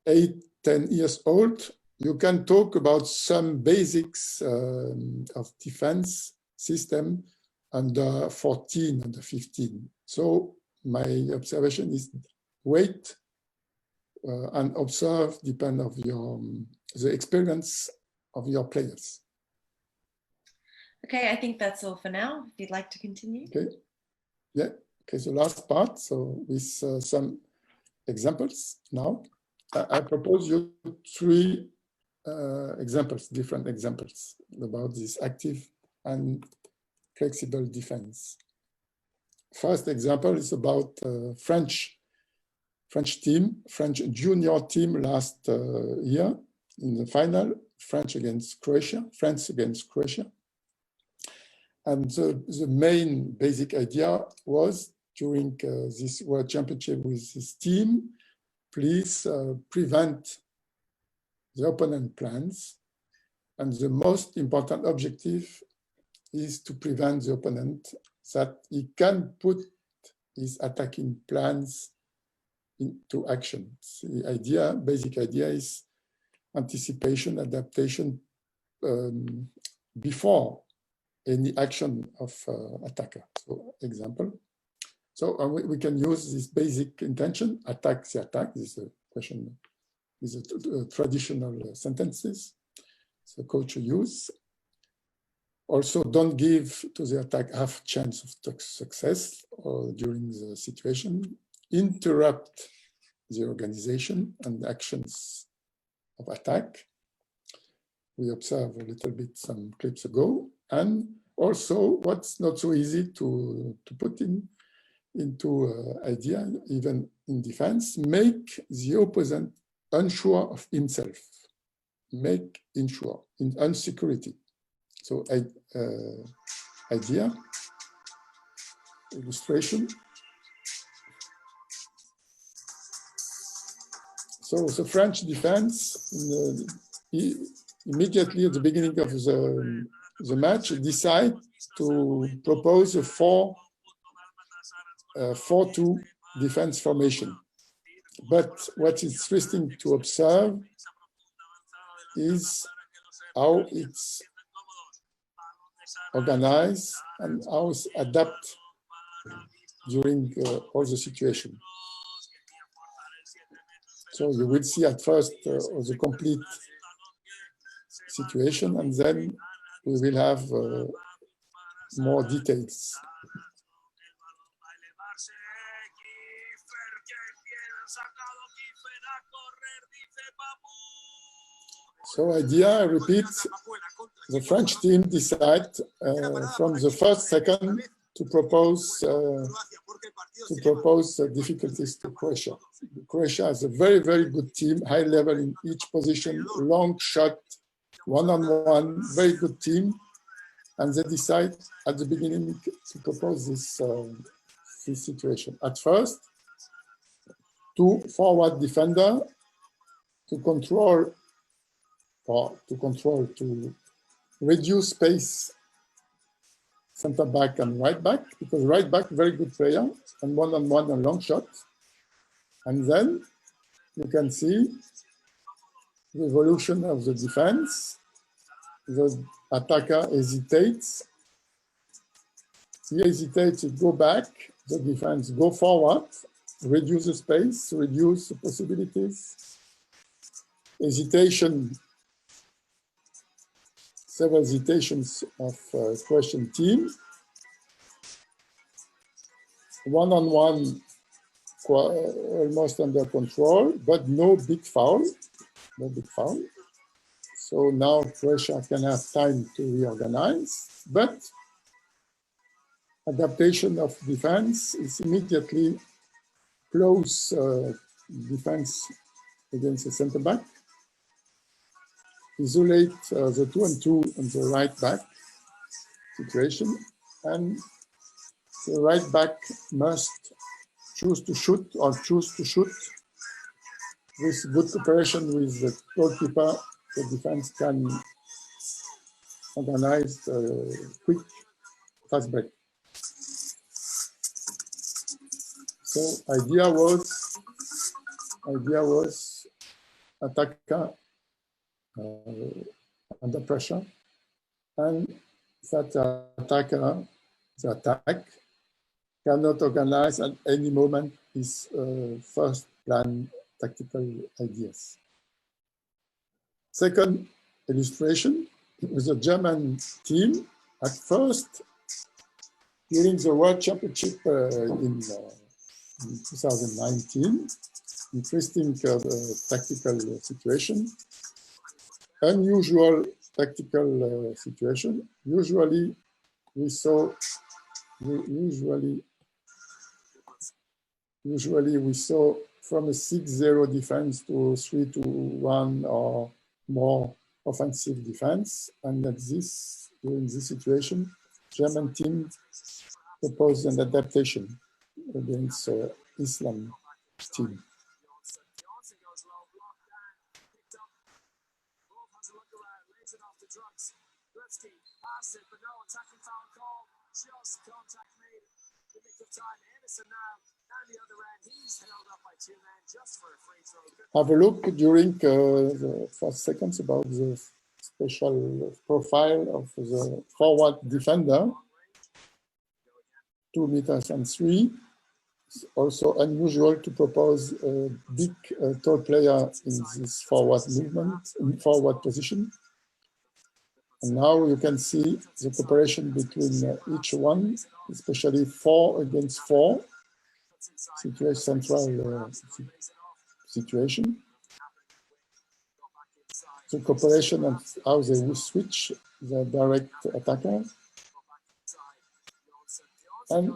8, 10 years old, you can talk about some basics of defense system under 14, under 15. So my observation is wait and observe, depend of the experience of your players. Okay, I think that's all for now. If you'd like to continue. Okay. Yeah. Okay. So last part. So with some examples now, I propose you 3 examples, different examples about this active and flexible defense. First example is about French junior team last year in the final, France against Croatia. And the main basic idea was during this World Championship with his team, please prevent the opponent plans. And the most important objective is to prevent the opponent that he can put his attacking plans into action. The idea, basic idea is anticipation, adaptation before any action of attacker. So example. So we can use this basic intention, attack the attack. This is a question, these are traditional sentences. So coach use. Also, don't give to the attack half chance of success or during the situation. Interrupt the organization and actions of attack. We observed a little bit some clips ago. And also, what's not so easy to put into idea, even in defense, make the opponent unsure of himself. Make unsure, in insecurity. So idea, illustration. So the French defense, immediately at the beginning of the match, decide to propose a 4-2 defense formation. But what is interesting to observe is how it's organized and how it's adapt during all the situation. So you will see at first the complete situation, and then we will have more details. So idea, I repeat, the French team decide from the first second to propose difficulties to Croatia. Croatia has a very, very good team, high level in each position, long shot, one-on-one, very good team. And they decide at the beginning to propose this situation. At first, 2 forward defender to reduce space, center back and right back, because right back, very good player, and one-on-one and long shot. And then you can see the evolution of the defense. The attacker hesitates. He hesitates to go back, the defense go forward, reduce the space, reduce the possibilities. Hesitation, several hesitations of Croatian team. One-on-one, almost under control, but no big foul. No big foul. So now Croatia can have time to reorganize, but adaptation of defense is immediately close defense against the center back. Isolate the 2-on-2 on the right back situation, and the right back must choose to shoot with good cooperation with the goalkeeper. The defense can organize quick fast break. So idea was attacker under pressure, and that the attack cannot organize at any moment his first plan tactical ideas. Second illustration with a German team. At first, during the World Championship in 2019, interesting tactical situation, unusual tactical situation. Usually we saw from a 6-0 defense to 3-1 or more offensive defense, and during this situation, German team proposed an adaptation. against Islam team. Just contact made in the nick of time. Anderson now down the other end. He's held up by two men just for a free throw. Have a look during the first seconds about the special profile of the forward defender, 2 meters and 3. It's also unusual to propose a big tall player in this forward movement, in forward position. And now you can see the cooperation between each one, especially 4 against 4 central situation. The cooperation and how they will switch the direct attacker. And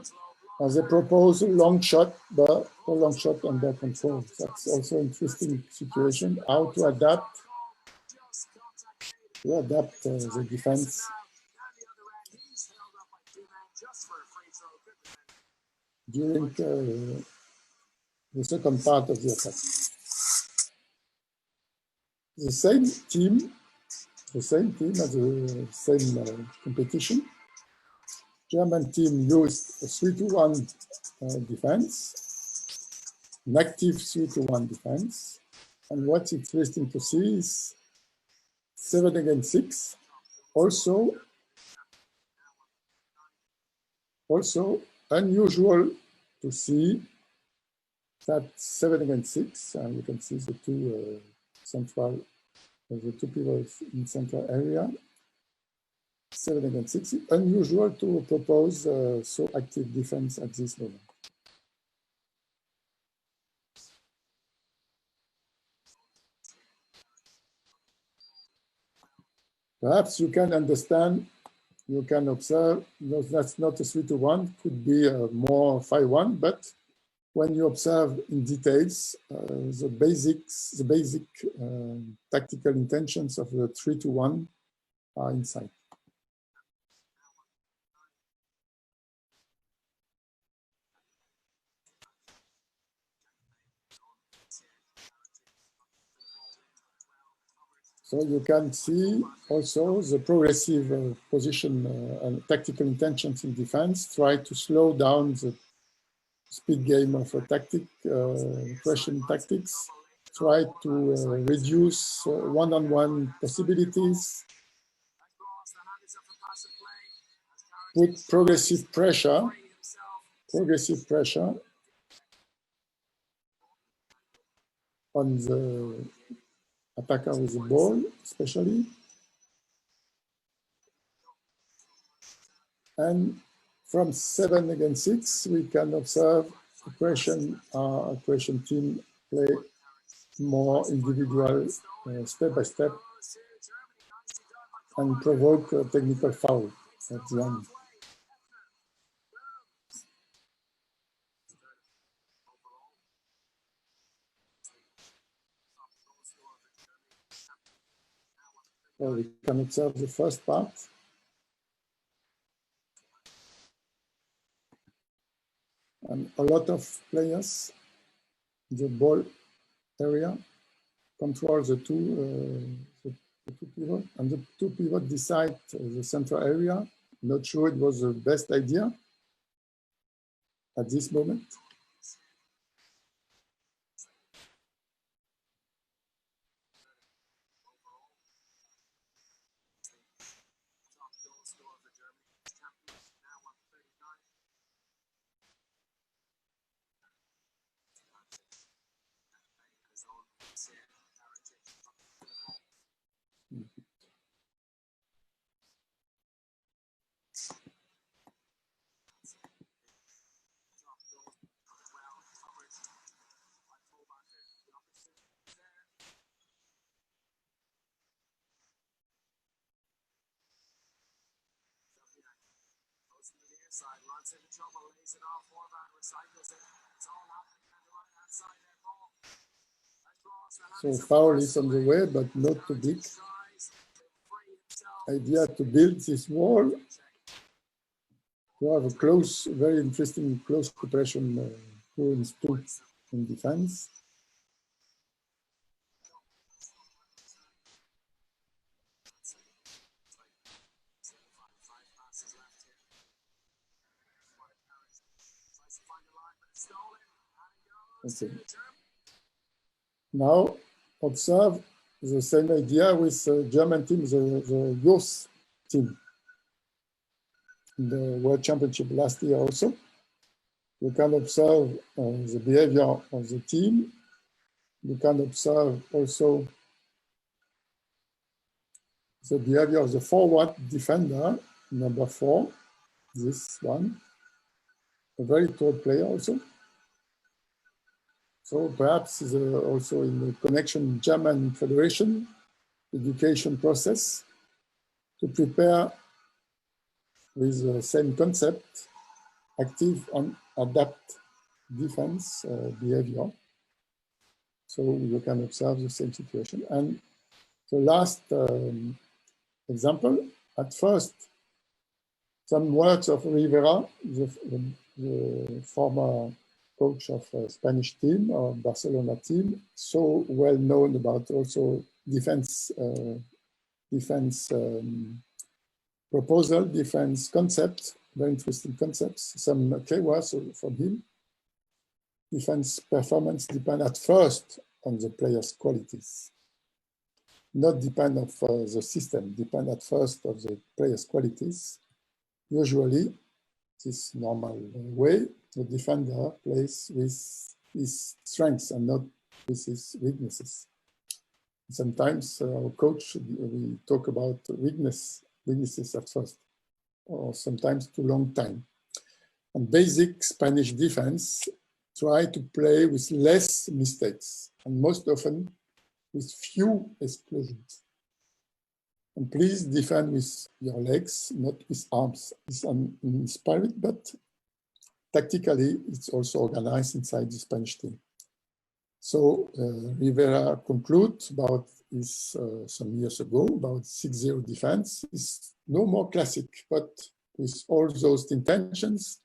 as they propose a long shot, but a long shot under control. That's also an interesting situation, how to adapt the defense during the second part of the attack. The same team at the same competition. German team used a 3-1 defense, an active 3-1 defense. And what's interesting to see is 7 against 6. Also unusual to see that 7 against 6, and you can see the two the two pivots in central area. 7 against 6. Unusual to propose so active defense at this moment. Perhaps you can understand, you can observe, no, that's not a 3-1, could be more 5-1, but when you observe in details the basic tactical intentions of the 3-1 are inside. So you can see also the progressive position and tactical intentions in defense, try to slow down the speed game of Russian tactics, try to reduce one-on-one possibilities, put progressive pressure on the attacker with the ball, especially. And from 7 against 6, we can observe Croatian team play more individual, step by step, and provoke a technical foul at the end. So we can observe the first part. And a lot of players in the ball area control the two pivots, and the two pivots decide the central area. Not sure it was the best idea at this moment. So foul is on the way, but not too big. Idea to build this wall, to to have a close, very interesting close cooperation in defense. Okay. Now observe the same idea with the German team, the youth team, in the World Championship last year also. You can observe the behavior of the team. You can observe also the behavior of the forward defender, number 4, this one, a very tall player also. So perhaps also in the connection German Federation education process to prepare with the same concept, active and adapt defense behavior. So you can observe the same situation. And the last example, at first, some words of Rivera, the former coach of a Spanish team or Barcelona team, so well known about also defense proposal, defense concept, very interesting concepts, some keywords from him. Defense performance depend at first on the player's qualities, not depend of the system, depend at first of the player's qualities. Usually, this normal way, the defender plays with his strengths and not with his weaknesses. Sometimes our coach, we talk about weaknesses at first, or sometimes too long time. And basic Spanish defense try to play with less mistakes and most often with few explosions. And please defend with your legs, not with arms. It's uninspired, but tactically, it's also organized inside the Spanish team. So Rivera concludes about this some years ago, about 6-0 defense. It's no more classic, but with all those intentions,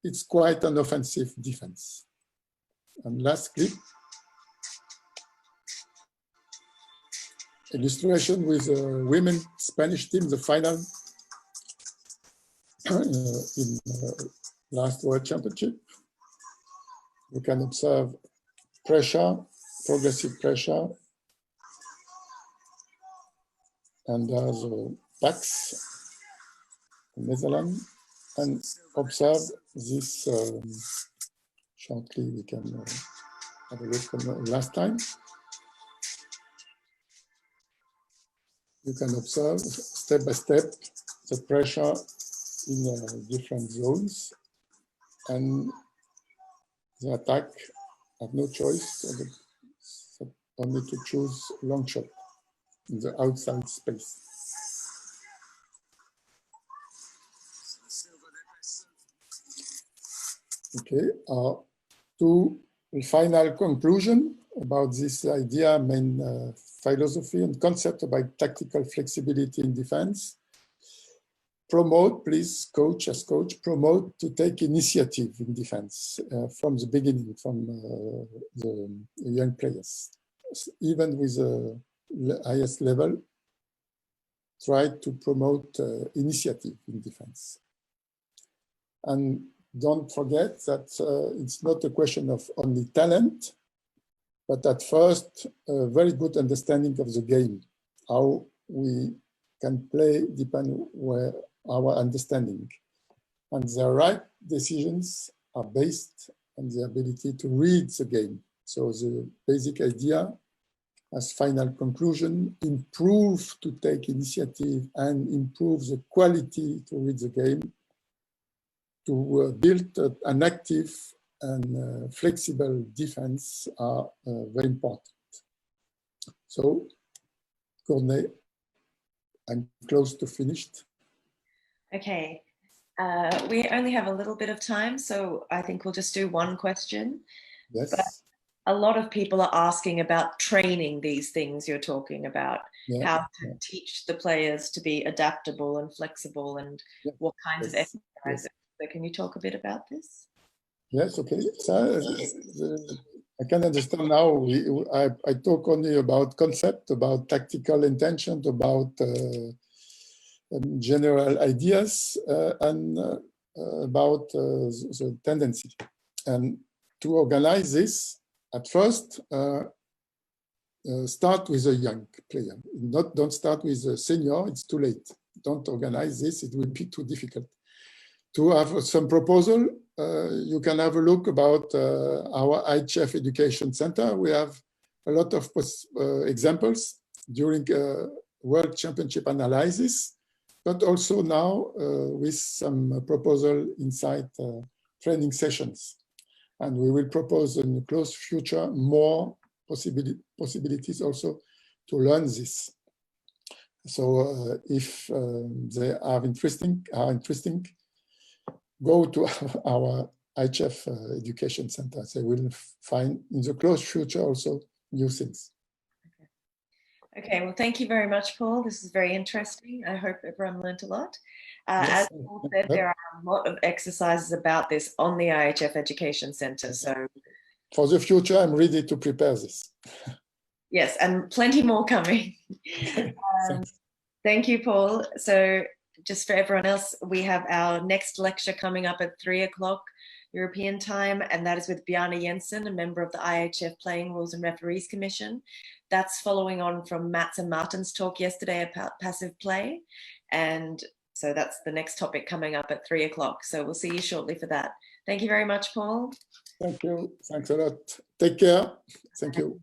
it's quite an offensive defense. And last clip. Illustration with women Spanish team, the final in last World Championship. You can observe pressure, progressive pressure, and the backs, Netherlands, and observe this shortly. We can have a look from last time. You can observe step by step the pressure in different zones, and the attack have no choice, only to choose long shot in the outside space. Okay, to a final conclusion about this idea, main philosophy and concept about tactical flexibility in defense. Promote, please, coach, as coach, promote to take initiative in defense from the beginning, from the young players. Even with the highest level, try to promote initiative in defense. And don't forget that it's not a question of only talent, but at first, a very good understanding of the game, how we can play depend where our understanding. And the right decisions are based on the ability to read the game. So the basic idea as final conclusion, improve to take initiative and improve the quality to read the game, to build an active and flexible defense are very important. So, Courtney, I'm close to finished. Okay, we only have a little bit of time, so I think we'll just do one question. Yes. But a lot of people are asking about training these things you're talking about, how to teach the players to be adaptable and flexible, and what kinds of exercises. So can you talk a bit about this? Yes, okay. So, I can understand now. I talk only about concept, about tactical intention, about general ideas, and about the tendency. And to organize this, at first, start with a young player. Don't start with a senior, it's too late. Don't organize this, it will be too difficult. To have some proposal, you can have a look about our IHF Education Center. We have a lot of examples during World Championship analysis, but also now with some proposal inside training sessions. And we will propose in the close future more possibilities also to learn this. So if they are interesting, go to our IHF Education Center. They will find in the close future also new things. Okay, well, thank you very much, Paul. This is very interesting. I hope everyone learned a lot. Yes. As Paul said, there are a lot of exercises about this on the IHF Education Center. So for the future, I'm ready to prepare this. Yes, and plenty more coming. Thank you, Paul. So just for everyone else, we have our next lecture coming up at 3 o'clock European time, and that is with Bjarne Jensen, a member of the IHF Playing Rules and Referees Commission. That's following on from Mats and Martin's talk yesterday about passive play. And so that's the next topic coming up at 3 o'clock. So we'll see you shortly for that. Thank you very much, Paul. Thank you. Thanks a lot. Take care. Thank you.